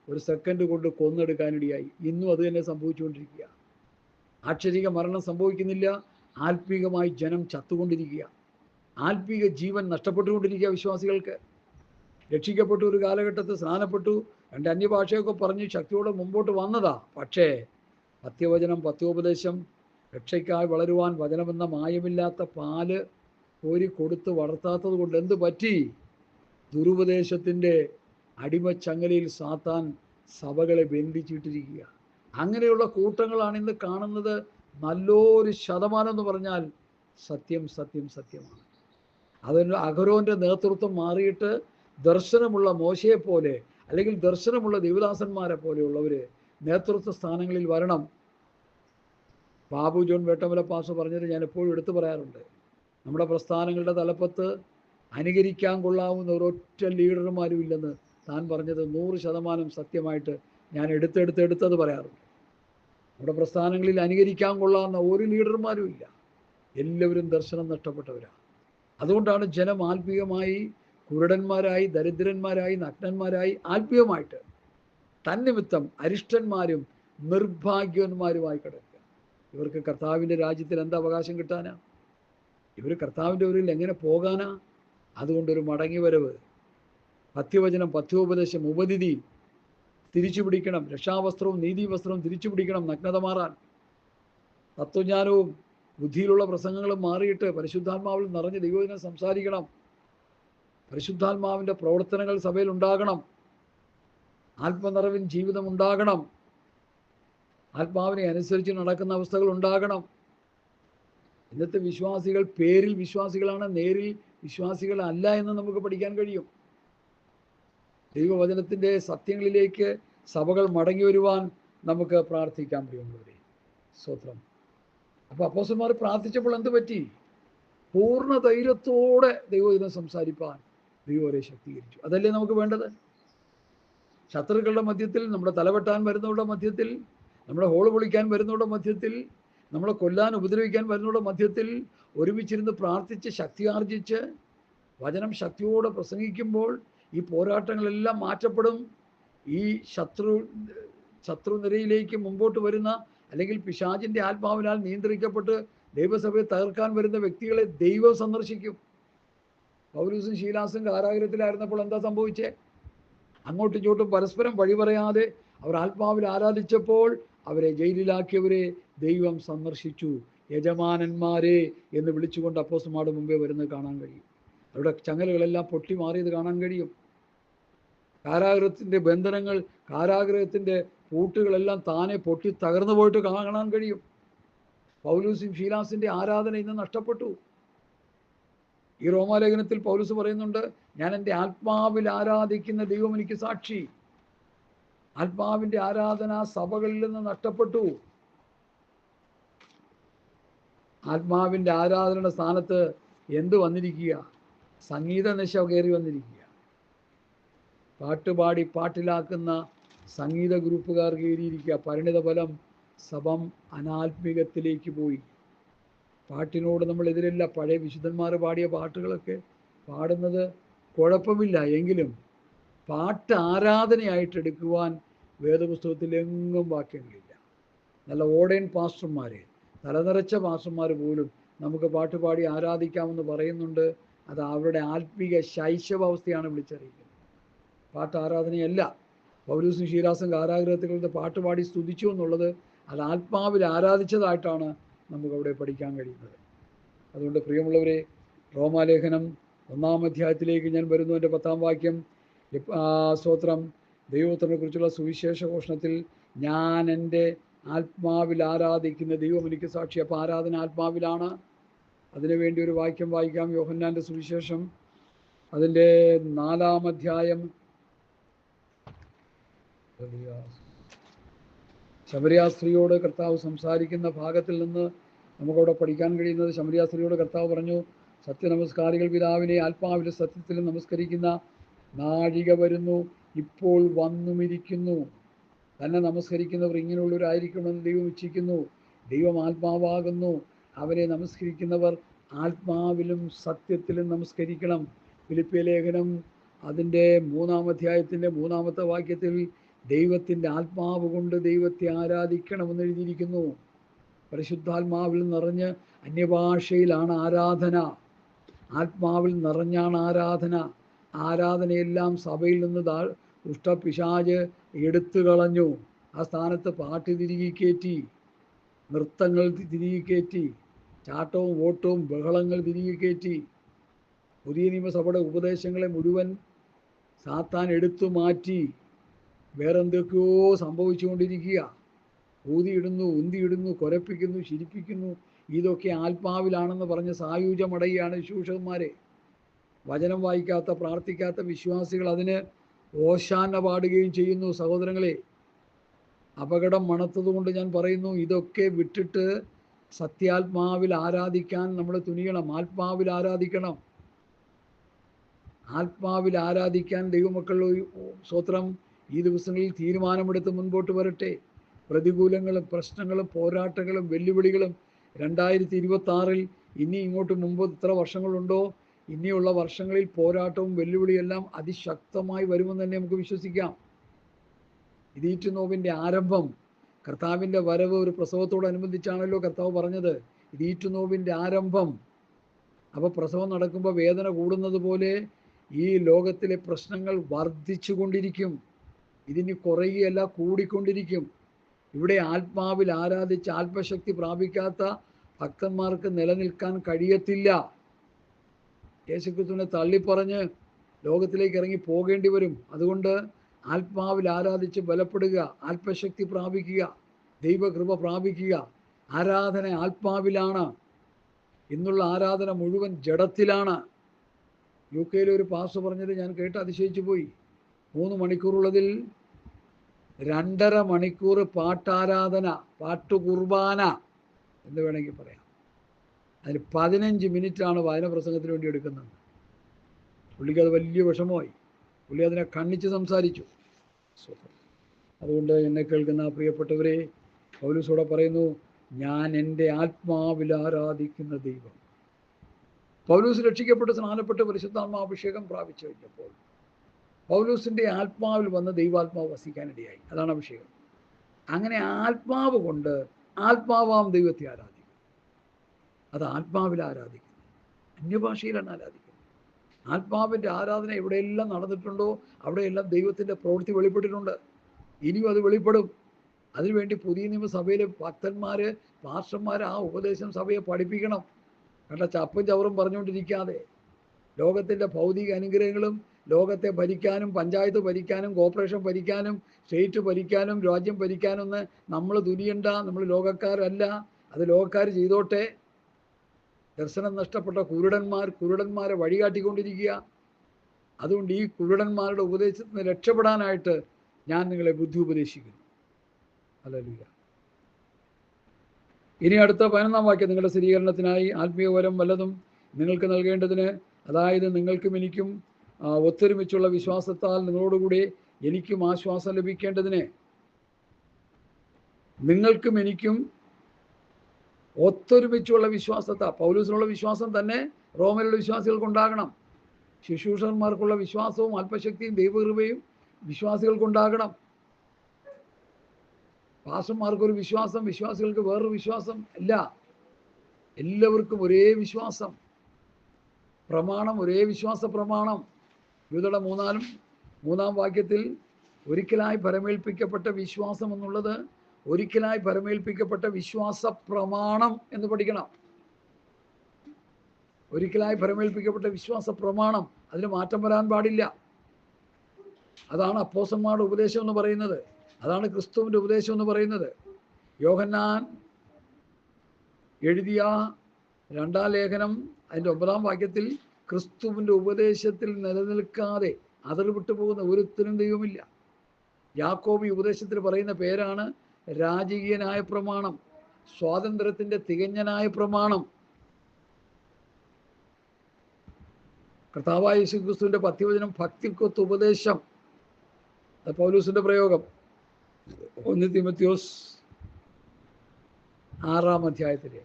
ഒരു സെക്കൻഡ് കൊണ്ട് കൊന്നെടുക്കാനിടയായി. ഇന്നും അത് തന്നെ സംഭവിച്ചുകൊണ്ടിരിക്കുക. ആക്ഷരിക മരണം സംഭവിക്കുന്നില്ല. ആത്മീകമായി ജനം ചത്തുകൊണ്ടിരിക്കുക. ആത്മീക ജീവൻ നഷ്ടപ്പെട്ടുകൊണ്ടിരിക്കുക. വിശ്വാസികൾക്ക് രക്ഷിക്കപ്പെട്ടു, ഒരു കാലഘട്ടത്തിൽ സ്നാനപ്പെട്ടു, 2 അന്യഭാഷയൊക്കെ പറഞ്ഞ് ശക്തിയോടെ മുമ്പോട്ട് വന്നതാ. പക്ഷേ പത്യവചനം, പത്യോപദേശം, രക്ഷയ്ക്കായി വളരുവാൻ വചനമെന്ന മായമില്ലാത്ത പാല് കോരി കൊടുത്ത് വളർത്താത്തത് കൊണ്ട് എന്ത് പറ്റി? ദുരുപദേശത്തിൻ്റെ അടിമച്ചങ്ങലയിൽ സാത്താൻ സഭകളെ ബന്ധിച്ചിട്ടിരിക്കുക. അങ്ങനെയുള്ള കൂട്ടങ്ങളാണ് ഇന്ന് കാണുന്നത്. നല്ലൊരു ശതമാനം എന്ന് പറഞ്ഞാൽ സത്യമാണ്. അതിന് അഹരോൻ്റെ നേതൃത്വം മാറിയിട്ട് ദർശനമുള്ള മോശയെപ്പോലെ അല്ലെങ്കിൽ ദർശനമുള്ള ദേവദാസന്മാരെ പോലെയുള്ളവർ നേതൃത്വ സ്ഥാനങ്ങളിൽ വരണം. ബാബു ജോൺ വേട്ടമല പാസ്റ്റർ പറഞ്ഞത് ഞാൻ എപ്പോഴും എടുത്തു പറയാറുണ്ട്. നമ്മുടെ പ്രസ്ഥാനങ്ങളുടെ തലപ്പത്ത് അനുകരിക്കാൻ കൊള്ളാവുന്ന ഒരൊറ്റ ലീഡർമാരും ഇല്ലെന്ന് താൻ പറഞ്ഞത് 100% സത്യമായിട്ട് ഞാൻ എടുത്തത് പറയാറുണ്ട്. നമ്മുടെ പ്രസ്ഥാനങ്ങളിൽ അനുകരിക്കാൻ കൊള്ളാവുന്ന ഒരു ലീഡർമാരും ഇല്ല. എല്ലാവരും ദർശനം നഷ്ടപ്പെട്ടവരാണ്. അതുകൊണ്ടാണ് ജനം ആത്മീയമായി കുരുടന്മാരായി, ദരിദ്രന്മാരായി, നഗ്നന്മാരായി, ആത്മീയമായിട്ട് തന്നിമിത്തം അരിഷ്ടന്മാരും നിർഭാഗ്യവന്മാരുമായി കിടക്കുക. ഇവർക്ക് കർത്താവിൻ്റെ രാജ്യത്തിൽ എന്താ അവകാശം കിട്ടാനാ? ഇവർ കർത്താവിൻ്റെ ഊരിൽ എങ്ങനെ പോകാനാ? അതുകൊണ്ടൊരു മടങ്ങിവരവ്, പത്യവചനം, പത്യോപദേശം, ഉപനിധി തിരിച്ചു പിടിക്കണം. രക്ഷാവസ്ത്രവും നീതിവസ്ത്രവും തിരിച്ചു പിടിക്കണം. നഗ്നത മാറാൻ തത്വജ്ഞാനവും ബുദ്ധിയിലുള്ള പ്രസംഗങ്ങളും മാറിയിട്ട് പരിശുദ്ധാത്മാവിൽ നിറഞ്ഞ് ദൈവവചനം സംസാരിക്കണം. പരിശുദ്ധാത്മാവിൻ്റെ പ്രവർത്തനങ്ങൾ സഭയിൽ ഉണ്ടാകണം. ആത്മനിറവിൻ ജീവിതം ഉണ്ടാകണം. ആത്മാവിനെ അനുസരിച്ച് നടക്കുന്ന അവസ്ഥകൾ ഉണ്ടാകണം. ഇന്നത്തെ വിശ്വാസികൾ പേരിൽ വിശ്വാസികളാണ്, നേരിൽ വിശ്വാസികളല്ല എന്ന് നമുക്ക് പഠിക്കാൻ കഴിയും. ദൈവവചനത്തിൻ്റെ സത്യങ്ങളിലേക്ക് സഭകൾ മടങ്ങി വരുവാൻ നമുക്ക് പ്രാർത്ഥിക്കാൻ പ്രിയമുള്ളവരെ. സ്തോത്രം. അപ്പോൾ അപ്പോസ്തലന്മാർ പ്രാർത്ഥിച്ചപ്പോൾ എന്ത് പറ്റി? പൂർണ്ണ ധൈര്യത്തോടെ ദൈവവചനം സംസാരിപ്പാൻ ദൈവം അവരെ ശക്തീകരിച്ചു. അതല്ലേ നമുക്ക് വേണ്ടത്? ശത്രുക്കളുടെ മധ്യത്തിൽ, നമ്മുടെ തലവെട്ടാൻ വരുന്നവരുടെ മധ്യത്തിൽ, നമ്മുടെ ഹോള് പൊളിക്കാൻ വരുന്നവരുടെ മധ്യത്തിൽ, നമ്മളെ കൊല്ലാൻ ഉപദ്രവിക്കാൻ വരുന്നവരുടെ മധ്യത്തിൽ ഒരുമിച്ചിരുന്ന് പ്രാർത്ഥിച്ച് ശക്തിയാർജിച്ച് വചനം ശക്തിയോടെ പ്രസംഗിക്കുമ്പോൾ ഈ പോരാട്ടങ്ങളെല്ലാം മാറ്റപ്പെടും. ഈ ശത്രുനിരയിലേക്ക് മുമ്പോട്ട് വരുന്ന അല്ലെങ്കിൽ പിശാചിൻ്റെ ആത്മാവിനാൽ നിയന്ത്രിക്കപ്പെട്ട് ദൈവസഭയെ തകർക്കാൻ വരുന്ന വ്യക്തികളെ ദൈവം സന്ദർശിക്കും. പൗലോസും ശീലാസും കാരാഗ്രഹത്തിലായിരുന്നപ്പോൾ എന്താ സംഭവിച്ചേ? അങ്ങോട്ടും ഇങ്ങോട്ടും പരസ്പരം വഴി പറയാതെ അവർ ആത്മാവിൽ ആരാധിച്ചപ്പോൾ അവരെ ജയിലിലാക്കിയവരെ ദൈവം സന്ദർശിച്ചു. യജമാനന്മാരെ എന്ന് വിളിച്ചുകൊണ്ട് അപ്പോസ്തലന്മാരുടെ മുമ്പേ വരുന്നത് കാണാൻ കഴിയും. അവരുടെ ചങ്ങലകളെല്ലാം പൊട്ടി മാറിയത് കാണാൻ കഴിയും. കാരാഗ്രഹത്തിൻ്റെ ബന്ധനങ്ങൾ, കാരാഗ്രഹത്തിൻ്റെ പൂട്ടുകളെല്ലാം താനെ പൊട്ടി തകർന്നു പോയിട്ട് കാണാൻ കഴിയും. പൗലോസും ശീലാസിൻ്റെ ആരാധന ഇന്ന് നഷ്ടപ്പെട്ടു. ഈ റോമാലേഖനത്തിൽ പൗലോസ് പറയുന്നുണ്ട്, ഞാൻ എൻ്റെ ആത്മാവിൽ ആരാധിക്കുന്ന ദൈവം എനിക്ക് സാക്ഷി. ആത്മാവിൻ്റെ ആരാധന സഭകളിൽ നിന്ന് നഷ്ടപ്പെട്ടു. ആത്മാവിൻ്റെ ആരാധനയുടെ സ്ഥാനത്ത് എന്ത് വന്നിരിക്കുക? സംഗീത നിശ കയറി വന്നിരിക്കുക. പാട്ടുപാടി പാട്ടിലാക്കുന്ന സംഗീത ഗ്രൂപ്പുകാർ കയറിയിരിക്കുക. പരിണിത ഫലം സഭം അനാത്മികത്തിലേക്ക് പോയി. പാട്ടിനോട് നമ്മൾ എതിരല്ല. പഴയ വിശുദ്ധന്മാർ പാടിയ പാട്ടുകളൊക്കെ പാടുന്നത് കുഴപ്പമില്ല. എങ്കിലും പാട്ട് ആരാധനയായിട്ട് എടുക്കുവാൻ വേദപുസ്തകത്തിൽ എങ്ങും വാക്യങ്ങളില്ല. നല്ല ഓടേൺ പാസ്റ്റർമാർ, തലനിറച്ച പാസ്റ്റർമാർ പോലും നമുക്ക് പാട്ടുപാടി ആരാധിക്കാമെന്ന് പറയുന്നുണ്ട്. അത് അവരുടെ ആത്മീക ശൈശവാവസ്ഥയാണ് വിളിച്ചറിയിക്കുന്നത്. പാട്ട് ആരാധനയല്ല. പൗലോസും ശീലാസും കാരാഗ്രഹത്തിൽ പാട്ടുപാടി സ്തുതിച്ചു എന്നുള്ളത് അത് ആത്മാവിൽ ആരാധിച്ചതായിട്ടാണ് നമുക്കവിടെ പഠിക്കാൻ കഴിയുന്നത്. അതുകൊണ്ട് പ്രിയമുള്ളവരെ, റോമാലേഖനം 1-ാം അധ്യായത്തിലേക്ക് ഞാൻ വരുന്നു. എൻ്റെ 10-ാം വാക്യം, സ്തോത്രം, ദൈവത്തിനെ കുറിച്ചുള്ള സുവിശേഷ ഘോഷണത്തിൽ ഞാൻ എൻ്റെ ആത്മാവിൽ ആരാധിക്കുന്ന ദൈവം എനിക്ക് സാക്ഷി. അപ്പോൾ ആരാധന ആത്മാവിലാണ്. അതിനുവേണ്ടി ഒരു വാക്യം വായിക്കാം. യോഹന്നാൻ്റെ സുവിശേഷം അതിൻ്റെ 4-ാം അധ്യായം, ശമരിയ സ്ത്രീയോട് കർത്താവ് സംസാരിക്കുന്ന ഭാഗത്തിൽ നിന്ന് നമുക്കവിടെ പഠിക്കാൻ കഴിയുന്നത്, ശമരിയ സ്ത്രീയോട് കർത്താവ് പറഞ്ഞു, സത്യനമസ്കാരികൾ പിതാവിനെ ആത്മാവിലും സത്യത്തിലും നമസ്കരിക്കുന്ന നാഴിക വരുന്നു, ഇപ്പോൾ വന്നുമിരിക്കുന്നു. തന്നെ നമസ്കരിക്കുന്നവർ ഇങ്ങനെയുള്ളവരായിരിക്കണമെന്ന് ദൈവം ഇച്ഛിക്കുന്നു. ദൈവം ആത്മാവാകുന്നു. അവനെ നമസ്കരിക്കുന്നവർ ആത്മാവിലും സത്യത്തിലും നമസ്കരിക്കണം. ഫിലിപ്പിയ ലേഖനം അതിൻ്റെ 3-ാം അധ്യായത്തിൻ്റെ 3-ാമത്തെ വാക്യത്തിൽ ദൈവത്തിൻ്റെ ആത്മാവ് കൊണ്ട് ദൈവത്തെ ആരാധിക്കണമെന്ന് എഴുതിയിരിക്കുന്നു. പരിശുദ്ധാത്മാവിൽ നിറഞ്ഞ് അന്യഭാഷയിലാണ് ആരാധന. ആത്മാവിൽ നിറഞ്ഞാണ് ആരാധന. ആരാധനയെല്ലാം സഭയിൽ നിന്ന് ദുഷ്ടപിശാച് എടുത്തു കളഞ്ഞു. ആ സ്ഥാനത്ത് പാട്ട് തിരികെ കയറ്റി, നൃത്തങ്ങൾ തിരികെ കയറ്റി, ചാട്ടവും ഓട്ടവും ബഹളങ്ങൾ തിരികെ കയറ്റി. പുതിയ നിയമസഭയുടെ ഉപദേശങ്ങളെ മുഴുവൻ സാത്താൻ എടുത്തു മാറ്റി വേറെന്തൊക്കെയോ സംഭവിച്ചുകൊണ്ടിരിക്കുക. ഊതിയിടുന്നു, ഉന്തിയിടുന്നു, കൊരപ്പിക്കുന്നു, ശിരിപ്പിക്കുന്നു. ഇതൊക്കെ ആത്മാവിലാണെന്ന് പറഞ്ഞ് സായുജ്യമടയുകയാണ് ശുശ്രൂഷകന്മാരെ. വചനം വായിക്കാത്ത, പ്രാർത്ഥിക്കാത്ത വിശ്വാസികൾ അതിന് ഓശാന പാടുകയും ചെയ്യുന്നു. സഹോദരങ്ങളെ, അപകടം മണത്തതുകൊണ്ട് ഞാൻ പറയുന്നു, ഇതൊക്കെ വിട്ടിട്ട് സത്യാത്മാവിൽ ആരാധിക്കാൻ നമ്മൾ തുനിയണം. ആത്മാവിൽ ആരാധിക്കണം. ആത്മാവിൽ ആരാധിക്കാൻ ദൈവമക്കളുടെ സ്തോത്രം ഈ ദിവസങ്ങളിൽ തീരുമാനമെടുത്ത് മുൻപോട്ട് വരട്ടെ. പ്രതികൂലങ്ങളും പ്രശ്നങ്ങളും പോരാട്ടങ്ങളും വെല്ലുവിളികളും 2026 ഇനി ഇങ്ങോട്ട് മുമ്പ് ഇത്ര വർഷങ്ങളുണ്ടോ, ഇനിയുള്ള വർഷങ്ങളിൽ പോരാട്ടവും വെല്ലുവിളിയെല്ലാം അതിശക്തമായി വരുമെന്ന് തന്നെ നമുക്ക് വിശ്വസിക്കാം. ഈറ്റുനോവിൻ്റെ ആരംഭം, കർത്താവിൻ്റെ വരവ് ഒരു പ്രസവത്തോടനുബന്ധിച്ചാണല്ലോ കർത്താവ് പറഞ്ഞത്. ഈറ്റുനോവിൻ്റെ ആരംഭം. അപ്പോൾ പ്രസവം നടക്കുമ്പോൾ വേദന കൂടുന്നത് പോലെ ഈ ലോകത്തിലെ പ്രശ്നങ്ങൾ വർദ്ധിച്ചു കൊണ്ടിരിക്കും. ഇതിന് കുറയുകയല്ല, കൂടിക്കൊണ്ടിരിക്കും. ഇവിടെ ആത്മാവിൽ ആരാധിച്ച് ആത്മശക്തി പ്രാപിക്കാത്ത ഭക്തന്മാർക്ക് നിലനിൽക്കാൻ കഴിയത്തില്ല. യേശുക്രിസ്തുവിനെ തള്ളിപ്പറഞ്ഞ് ലോകത്തിലേക്ക് ഇറങ്ങി പോകേണ്ടി വരും. അതുകൊണ്ട് ആത്മാവിൽ ആരാധിച്ച് ബലപ്പെടുക, ആത്മശക്തി പ്രാപിക്കുക, ദൈവകൃപ പ്രാപിക്കുക. ആരാധന ആത്മാവിലാണ്. ഇന്നുള്ള ആരാധന മുഴുവൻ ജഡത്തിലാണ്. UK ഒരു പാസ്റ്റർ പറഞ്ഞത് ഞാൻ കേട്ട് അതിശയിച്ചു പോയി. 3 മണിക്കൂറുള്ളതിൽ 2.5 മണിക്കൂർ പാട്ടാരാധന, പാട്ടുകുർബാന എന്ന് വേണമെങ്കിൽ പറയാം. അതിന് 15 മിനിറ്റാണ് വായനപ്രസംഗത്തിന് വേണ്ടി എടുക്കുന്നത്. പുള്ളിക്ക് അത് വലിയ വിഷമമായി. പുള്ളി അതിനെ ഖണ്ഡിച്ച് സംസാരിച്ചു. അതുകൊണ്ട് എന്നെ കേൾക്കുന്ന പ്രിയപ്പെട്ടവരെ, പൗലോസോടെ പറയുന്നു, ഞാൻ എൻ്റെ ആത്മാവിൽ ആരാധിക്കുന്ന ദൈവം. പൗലോസ് രക്ഷിക്കപ്പെട്ട് സ്നാനപ്പെട്ട് പരിശുദ്ധാത്മാഭിഷേകം പ്രാപിച്ചു കഴിഞ്ഞപ്പോൾ പൗലോസിൻ്റെ ആത്മാവിൽ വന്ന് ദൈവാത്മാവ് വസിക്കാനിടയായി. അതാണ് അഭിഷേകം. അങ്ങനെ ആത്മാവ് കൊണ്ട് ആത്മാവാം ദൈവത്തെ ആരാധിക്കും. അത് ആത്മാവിൽ ആരാധിക്കുന്നു, അന്യഭാഷയിലാണ് ആരാധിക്കുന്നത്. ആത്മാവിൻ്റെ ആരാധന എവിടെയെല്ലാം നടന്നിട്ടുണ്ടോ അവിടെയെല്ലാം ദൈവത്തിൻ്റെ പ്രവൃത്തി വെളിപ്പെട്ടിട്ടുണ്ട്. ഇനിയും അത് വെളിപ്പെടും. അതിനുവേണ്ടി പുതിയ നിയമസഭയിലെ ഭക്തന്മാർ, പാസ്റ്റർമാർ ആ ഉപദേശം സഭയെ പഠിപ്പിക്കണം. കണ്ട ചപ്പും ചവറും പറഞ്ഞുകൊണ്ടിരിക്കാതെ ലോകത്തിൻ്റെ ഭൗതിക അനുഗ്രഹങ്ങളും ലോകത്തെ ഭരിക്കാനും പഞ്ചായത്ത് ഭരിക്കാനും കോർപ്പറേഷൻ ഭരിക്കാനും സ്റ്റേറ്റ് ഭരിക്കാനും രാജ്യം ഭരിക്കാനൊന്ന് നമ്മൾ തുനിയണ്ട. നമ്മൾ ലോകക്കാരല്ല. അത് ലോകക്കാർ ചെയ്തോട്ടെ. ദർശനം നഷ്ടപ്പെട്ട കുരുടന്മാരെ വഴികാട്ടിക്കൊണ്ടിരിക്കുക. അതുകൊണ്ട് ഈ കുരുടന്മാരുടെ ഉപദേശത്തിൽ നിന്ന് രക്ഷപ്പെടാനായിട്ട് ഞാൻ നിങ്ങളെ ബുദ്ധി ഉപദേശിക്കുന്നു. ഹല്ലേലൂയ. ഇനി അടുത്ത 11-ാം വാക്യം, നിങ്ങളുടെ സ്ഥിരീകരണത്തിനായി ആത്മീയവരം വല്ലതും നിങ്ങൾക്ക് നൽകേണ്ടതിന്, അതായത് നിങ്ങൾക്കും എനിക്കും ഒത്തൊരുമിച്ചുള്ള വിശ്വാസത്താൽ നിങ്ങളോടുകൂടി എനിക്കും ആശ്വാസം ലഭിക്കേണ്ടതിന്, നിങ്ങൾക്കും എനിക്കും ഒത്തൊരുമിച്ചുള്ള വിശ്വാസത്താൽ, പൗലോസിനുള്ള വിശ്വാസം തന്നെ റോമയിലുള്ള വിശ്വാസികൾക്കുണ്ടാകണം. ശുശ്രൂഷകന്മാർക്കുള്ള വിശ്വാസവും അല്പശക്തിയും ദൈവകൃപയും വിശ്വാസികൾക്കുണ്ടാകണം. പാസ്റ്റർമാർക്കൊരു വിശ്വാസം, വിശ്വാസികൾക്ക് വേറൊരു വിശ്വാസം അല്ല. എല്ലാവർക്കും ഒരേ വിശ്വാസം പ്രമാണം, ഒരേ വിശ്വാസ പ്രമാണം. യൂദയുടെ 3-ാം വാക്യത്തിൽ ഒരിക്കലായി പരമേൽപ്പിക്കപ്പെട്ട വിശ്വാസം എന്നുള്ളത് ഒരിക്കലായി പരമേൽപ്പിക്കപ്പെട്ട വിശ്വാസ പ്രമാണം എന്ന് പഠിക്കണം. ഒരിക്കലായി പരമേൽപ്പിക്കപ്പെട്ട വിശ്വാസ പ്രമാണം, അതിന് മാറ്റം വരാൻ പാടില്ല. അതാണ് അപ്പോസ്തലന്മാരുടെ ഉപദേശം എന്ന് പറയുന്നത്. അതാണ് ക്രിസ്തുവിൻ്റെ ഉപദേശം എന്ന് പറയുന്നത്. യോഹന്നാൻ എഴുതിയ 2-ാം ലേഖനം അതിൻ്റെ 9-ാം വാക്യത്തിൽ ക്രിസ്തുവിൻ്റെ ഉപദേശത്തിൽ നിലനിൽക്കാതെ അതിർവിട്ടു പോകുന്ന ഒരുത്തനും ദൈവമില്ല. യാക്കോബ് ഈ ഉപദേശത്തിൽ പറയുന്ന പേരാണ് രാജകീയനായ പ്രമാണം, സ്വാതന്ത്ര്യത്തിൻ്റെ തികഞ്ഞനായ പ്രമാണം. കർത്താവായ യേശുക്രിസ്തുവിൻ്റെ പത്യവചനം ഭക്തിക്കൊത്ത് ഉപദേശം. അത് പൗലോസിൻ്റെ പ്രയോഗം 1 തീമോഥെയോസ് 6-ാം അധ്യായത്തിലെ.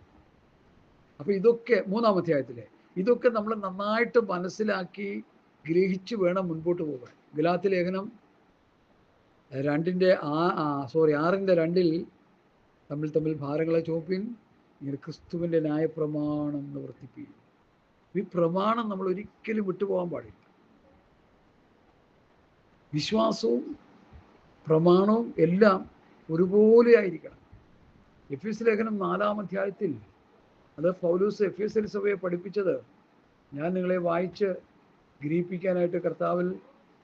അപ്പോൾ ഇതൊക്കെ 3-ാം അധ്യായത്തിലെ ഇതൊക്കെ നമ്മൾ നന്നായിട്ട് മനസ്സിലാക്കി ഗ്രഹിച്ച് വേണം മുൻപോട്ട് പോകാൻ. ഗലാത്യ ലേഖനം 6-ന്റെ 2-ൽ തമ്മിൽ ഭാരങ്ങളെ ചുമപ്പിൻ, ഇങ്ങനെ ക്രിസ്തുവിൻ്റെ ന്യായപ്രമാണം നിവർത്തിപ്പിക്കും. ഈ പ്രമാണം നമ്മൾ ഒരിക്കലും വിട്ടുപോകാൻ പാടില്ല. വിശ്വാസവും പ്രമാണവും എല്ലാം ഒരുപോലെ ആയിരിക്കണം. എഫേസ്യ ലേഖനം 4-ാം അധ്യായത്തിൽ അത് പൗലോസ് എഫേസ്യ സഭയെ പഠിപ്പിച്ചത് ഞാൻ നിങ്ങളെ വായിച്ച് ഗ്രഹിപ്പിക്കാനായിട്ട് കർത്താവിൽ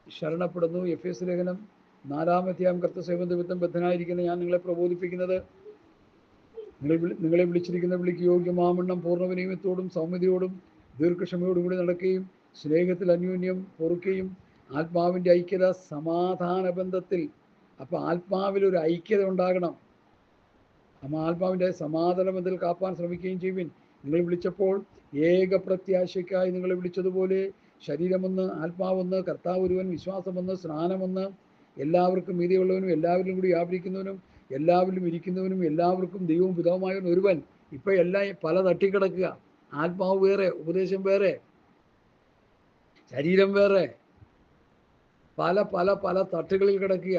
ശരണപ്പെടുന്നു. എഫേസ്യ ലേഖനം 4-ാം അധ്യായം, കർത്തൃസേവന നിമിത്തം ബദ്ധനായിരിക്കുന്ന ഞാൻ നിങ്ങളെ പ്രബോധിപ്പിക്കുന്നത്, നിങ്ങളെ വിളിച്ചിരിക്കുന്ന വിളിക്ക് യോഗ്യമാവണ്ണം പൂർണ്ണവിനയത്തോടും സൗമ്യതയോടും ദീർഘക്ഷമയോടും കൂടി നടക്കുകയും സ്നേഹത്തിൽ അന്യോന്യം പൊറുക്കുകയും ആത്മാവിൻ്റെ ഐക്യത സമാധാന ബന്ധത്തിൽ. അപ്പോൾ ആത്മാവിലൊരു ഐക്യത ഉണ്ടാകണം. ആത്മാവിൻ്റെ സമാധാന ബന്ധത്തിൽ കാപ്പാൻ ശ്രമിക്കുകയും ചെയ്യുവിൻ. നിങ്ങൾ വിളിച്ചപ്പോൾ ഏക പ്രത്യാശയ്ക്കായി നിങ്ങളെ വിളിച്ചതുപോലെ ശരീരമൊന്ന്, ആത്മാവൊന്ന്, കർത്താവ് ഒരുവൻ, വിശ്വാസമൊന്ന്, സ്നാനമൊന്ന്, എല്ലാവർക്കും മീതിയുള്ളവനും എല്ലാവരിലും കൂടി വ്യാപരിക്കുന്നവനും എല്ലാവരിലും ഇരിക്കുന്നവനും എല്ലാവർക്കും ദൈവവും പിതാവുമായവൻ ഒരുവൻ. ഇപ്പം എല്ലാം പല തട്ടിക്കിടക്കുക. ആത്മാവ് വേറെ, ഉപദേശം വേറെ, ശരീരം വേറെ, പല പല പല തട്ടുകളിൽ കിടക്കുക.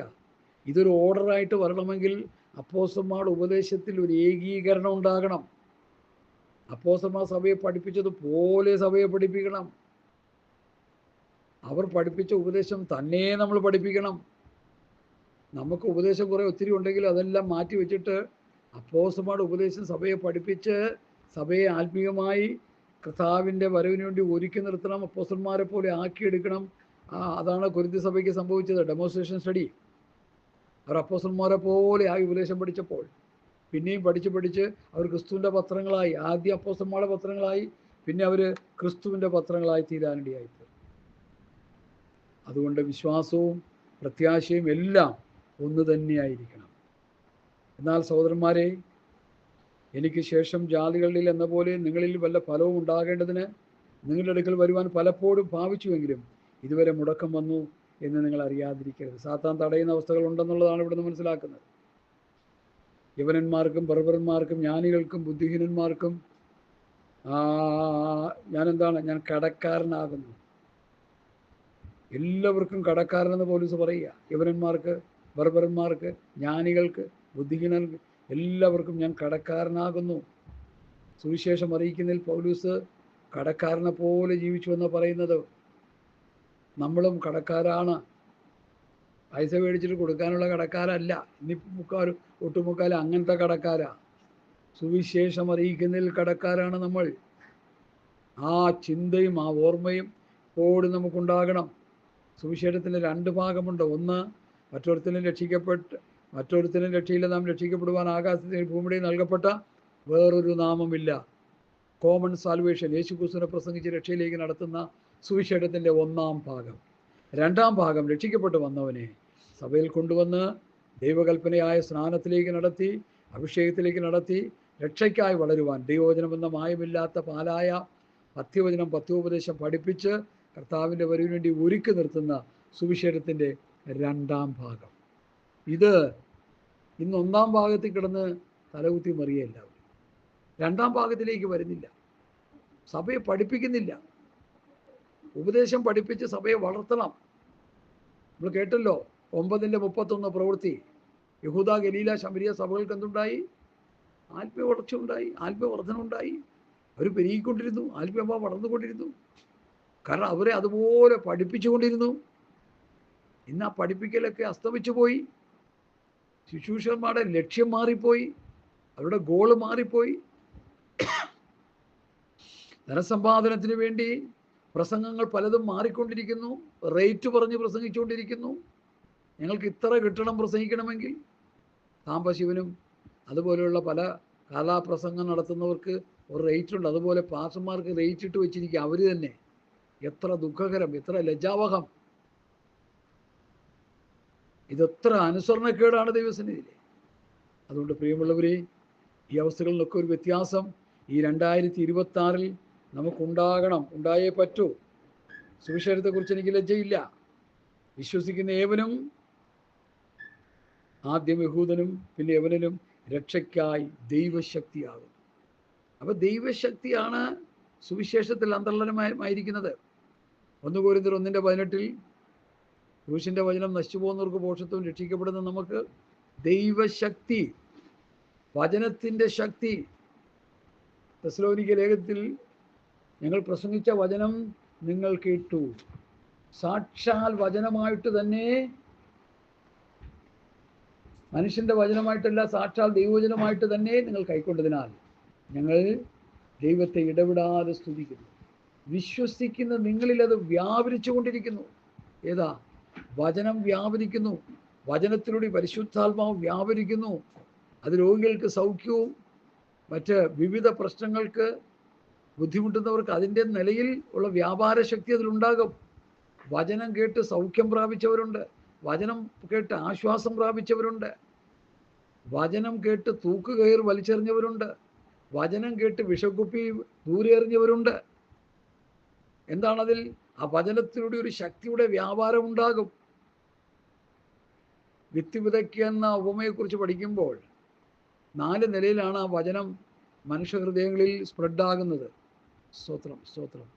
ഇതൊരു ഓർഡറായിട്ട് വരണമെങ്കിൽ അപ്പോസ്തലന്മാരുടെ ഉപദേശത്തിൽ ഒരു ഏകീകരണം ഉണ്ടാകണം. അപ്പോസ്തലന്മാർ സഭയെ പഠിപ്പിച്ചതുപോലെ സഭയെ പഠിപ്പിക്കണം. അവർ പഠിപ്പിച്ച ഉപദേശം തന്നെ നമ്മൾ പഠിപ്പിക്കണം. നമുക്ക് ഉപദേശം കുറേ ഒത്തിരി ഉണ്ടെങ്കിൽ അതെല്ലാം മാറ്റി വെച്ചിട്ട് അപ്പോസ്തലന്മാരുടെ ഉപദേശം സഭയെ പഠിപ്പിച്ച് സഭയെ ആത്മീയമായി കർത്താവിൻ്റെ വരവിന് വേണ്ടി ഒരുക്കി നിർത്തണം. അപ്പോസ്തലന്മാരെ പോലെ ആക്കിയെടുക്കണം. അതാണ് കൊരിന്ത്യ സഭയ്ക്ക് സംഭവിച്ചത്. Demonstration study. അവർ അപ്പോസ്തലന്മാരെ പോലെ ആയി ഉപദേശം പഠിച്ചപ്പോൾ പിന്നെയും പഠിച്ച് അവർ ക്രിസ്തുവിൻ്റെ പത്രങ്ങളായി. ആദ്യം അപ്പോസ്തലന്മാരുടെ പത്രങ്ങളായി, പിന്നെ അവർ ക്രിസ്തുവിൻ്റെ പത്രങ്ങളായി തീരാനിടയായി. അതുകൊണ്ട് വിശ്വാസവും പ്രത്യാശയും എല്ലാം ഒന്ന് തന്നെയായിരിക്കണം. എന്നാൽ സഹോദരന്മാരെ, എനിക്ക് ശേഷം ജാതികളിൽ എന്ന പോലെ നിങ്ങളിൽ വല്ല ഫലവും ഉണ്ടാകേണ്ടതിന് നിങ്ങളുടെ അടുക്കൽ വരുവാൻ പലപ്പോഴും ഭാവിച്ചുവെങ്കിലും ഇതുവരെ മുടക്കം വന്നു എന്ന് നിങ്ങൾ അറിയാതിരിക്കരുത്. സാത്താൻ തടയുന്ന അവസ്ഥകൾ ഉണ്ടെന്നുള്ളതാണ് ഇവിടുന്ന് മനസ്സിലാക്കുന്നത്. യവനന്മാർക്കും ബർബരന്മാർക്കും ജ്ഞാനികൾക്കും ബുദ്ധിഹീനന്മാർക്കും ഞാൻ കടക്കാരനാകുന്നു. എല്ലാവർക്കും കടക്കാരനെന്ന് പൗലോസ് പറയുക. യവനന്മാർക്ക്, ബർബരന്മാർക്ക്, ജ്ഞാനികൾക്ക്, ബുദ്ധിഹീനർക്ക് എല്ലാവർക്കും ഞാൻ കടക്കാരനാകുന്നു. സുവിശേഷം അറിയിക്കുന്നതിൽ പൗലൂസ് കടക്കാരനെ പോലെ ജീവിച്ചു എന്ന് പറയുന്നത്. നമ്മളും കടക്കാരാണ്. പൈസ മേടിച്ചിട്ട് കൊടുക്കാനുള്ള കടക്കാരല്ല. ഇന്നിപ്പോൾ ഒട്ടുമുക്കാലും അങ്ങനത്തെ കടക്കാരാ. സുവിശേഷം അറിയിക്കുന്നതിൽ കടക്കാരാണ് നമ്മൾ. ആ ചിന്തയും ആ ഓർമ്മയും എപ്പോഴും നമുക്കുണ്ടാകണം. സുവിശേഷത്തിന് രണ്ട് ഭാഗമുണ്ട്. ഒന്ന്, മറ്റൊരുത്തനും രക്ഷയില്ല, നാം രക്ഷിക്കപ്പെടുവാൻ ആകാശത്തിന് ഭൂമിയിൽ നൽകപ്പെട്ട വേറൊരു നാമമില്ല. കോമൺ സാൽവേഷൻ, യേശുക്രിസ്തുവിനെ പ്രസംഗിച്ച് രക്ഷയിലേക്ക് നടത്തുന്ന സുവിശേഷത്തിൻ്റെ ഒന്നാം ഭാഗം. രണ്ടാം ഭാഗം, രക്ഷിക്കപ്പെട്ട് വന്നവനെ സഭയിൽ കൊണ്ടുവന്ന് ദൈവകൽപ്പനയായ സ്നാനത്തിലേക്ക് നടത്തി, അഭിഷേകത്തിലേക്ക് നടത്തി, രക്ഷയ്ക്കായി വളരുവാൻ ദൈവവചനമെന്ന മായമില്ലാത്ത പാലായ പഥ്യവചനം, പഥ്യോപദേശം പഠിപ്പിച്ച് കർത്താവിൻ്റെ വരവിന് വേണ്ടി ഒരുക്കി നിർത്തുന്ന സുവിശേഷത്തിൻ്റെ രണ്ടാം ഭാഗം. ഇത് ഇന്ന് ഒന്നാം ഭാഗത്തിൽ കിടന്ന് തലകുത്തി മറിയല്ല. രണ്ടാം ഭാഗത്തിലേക്ക് വരുന്നില്ല. സഭയെ പഠിപ്പിക്കുന്നില്ല. ഉപദേശം പഠിപ്പിച്ച് സഭയെ വളർത്തണം. നമ്മൾ കേട്ടല്ലോ 9:31 പ്രവൃത്തി. യഹൂദ, ഗലീല, ശമരിയ സഭകൾക്ക് എന്തുണ്ടായി? ആത്മീയ വളർച്ച ഉണ്ടായി, ആത്മീയ വർധന ഉണ്ടായി. അവർ പെരുകിക്കൊണ്ടിരുന്നു, ആത്മീയത വളർന്നുകൊണ്ടിരുന്നു. കാരണം അവരെ അതുപോലെ പഠിപ്പിച്ചുകൊണ്ടിരുന്നു. ഇന്ന് ആ പഠിപ്പിക്കലൊക്കെ അസ്തമിച്ചു പോയി. ശുശ്രൂഷകന്മാരുടെ ലക്ഷ്യം മാറിപ്പോയി, അവരുടെ ഗോള് മാറിപ്പോയി. ധനസമ്പാദനത്തിന് വേണ്ടി പ്രസംഗങ്ങൾ പലതും മാറിക്കൊണ്ടിരിക്കുന്നു. റേറ്റ് പറഞ്ഞ് പ്രസംഗിച്ചുകൊണ്ടിരിക്കുന്നു. ഞങ്ങൾക്ക് ഇത്ര കിട്ടണം പ്രസംഗിക്കണമെങ്കിൽ. സാംബശിവനും അതുപോലെയുള്ള പല കലാപ്രസംഗം നടത്തുന്നവർക്ക് ഒരു റേറ്റ് ഉണ്ട്. അതുപോലെ പാസ്റ്റർമാർക്ക് റേറ്റ് ഇട്ട് വെച്ചിരിക്കുക അവർ തന്നെ. എത്ര ദുഃഖകരം, എത്ര ലജ്ജാവഹം! ഇതെത്ര അനുസരണക്കേടാണ് ദൈവസന്നിധിയിൽ. അതുകൊണ്ട് പ്രിയമുള്ളവരെ, ഈ അവസ്ഥകളിൽ നിന്നൊക്കെ ഒരു വ്യത്യാസം ഈ 2026 നമുക്കുണ്ടാകണം. ഉണ്ടായേ പറ്റൂ. സുവിശേഷത്തെക്കുറിച്ച് എനിക്ക് ലജ്ജയില്ല. വിശ്വസിക്കുന്ന ഏവനും, ആദ്യം യഹൂദനും പിന്നെ യവനനും, രക്ഷയ്ക്കായി ദൈവശക്തിയാകും. അപ്പോൾ ദൈവശക്തിയാണ് സുവിശേഷത്തിൽ അന്തർലീനമായിരിക്കുന്നത്. 1 കൊരിന്ത്യർ 1:18 ക്രൂശിൻ്റെ വചനം നശിച്ചു പോകുന്നവർക്ക് പോഷത്വം, രക്ഷിക്കപ്പെടുന്ന നമുക്ക് ദൈവശക്തി, വചനത്തിൻ്റെ ശക്തി. തെസ്സലോനിക്ക ലേഖനത്തിൽ ഞങ്ങൾ പ്രസംഗിച്ച വചനം നിങ്ങൾ കേട്ടു, സാക്ഷാൽ വചനമായിട്ട് തന്നെ, മനുഷ്യൻ്റെ വചനമായിട്ടല്ല, സാക്ഷാൽ ദൈവവചനമായിട്ട് തന്നെ നിങ്ങൾ കൈക്കൊണ്ടതിനാൽ ഞങ്ങൾ ദൈവത്തെ ഇടവിടാതെ സ്തുതിക്കുന്നു. വിശ്വസിക്കുന്ന നിങ്ങളിൽ അത് വ്യാപരിച്ചു കൊണ്ടിരിക്കുന്നു. ഏതാ? വചനം വ്യാപരിക്കുന്നു. വചനത്തിലൂടെ പരിശുദ്ധാത്മാവ് വ്യാപരിക്കുന്നു. അത് രോഗികൾക്ക് സൗഖ്യവും മറ്റ് വിവിധ പ്രശ്നങ്ങൾക്ക് ബുദ്ധിമുട്ടുന്നവർക്ക് അതിൻ്റെ നിലയിൽ ഉള്ള വ്യാപാര ശക്തി അതിലുണ്ടാകും. വചനം കേട്ട് സൗഖ്യം പ്രാപിച്ചവരുണ്ട്, വചനം കേട്ട് ആശ്വാസം പ്രാപിച്ചവരുണ്ട്, വചനം കേട്ട് തൂക്കുകയർ വലിച്ചെറിഞ്ഞവരുണ്ട്, വചനം കേട്ട് വിഷക്കുപ്പി ദൂരെ എറിഞ്ഞവരുണ്ട്. എന്താണതിൽ? ആ വചനത്തിലൂടെ ഒരു ശക്തിയുടെ വ്യാപാരം ഉണ്ടാകും. വിത്ത് വിതയ്ക്കുക എന്ന ഉപമയെക്കുറിച്ച് പഠിക്കുമ്പോൾ 4 നിലയിലാണ് ആ വചനം മനുഷ്യഹൃദയങ്ങളിൽ സ്പ്രെഡാകുന്നത്. സ്തോത്രം, സ്തോത്രം.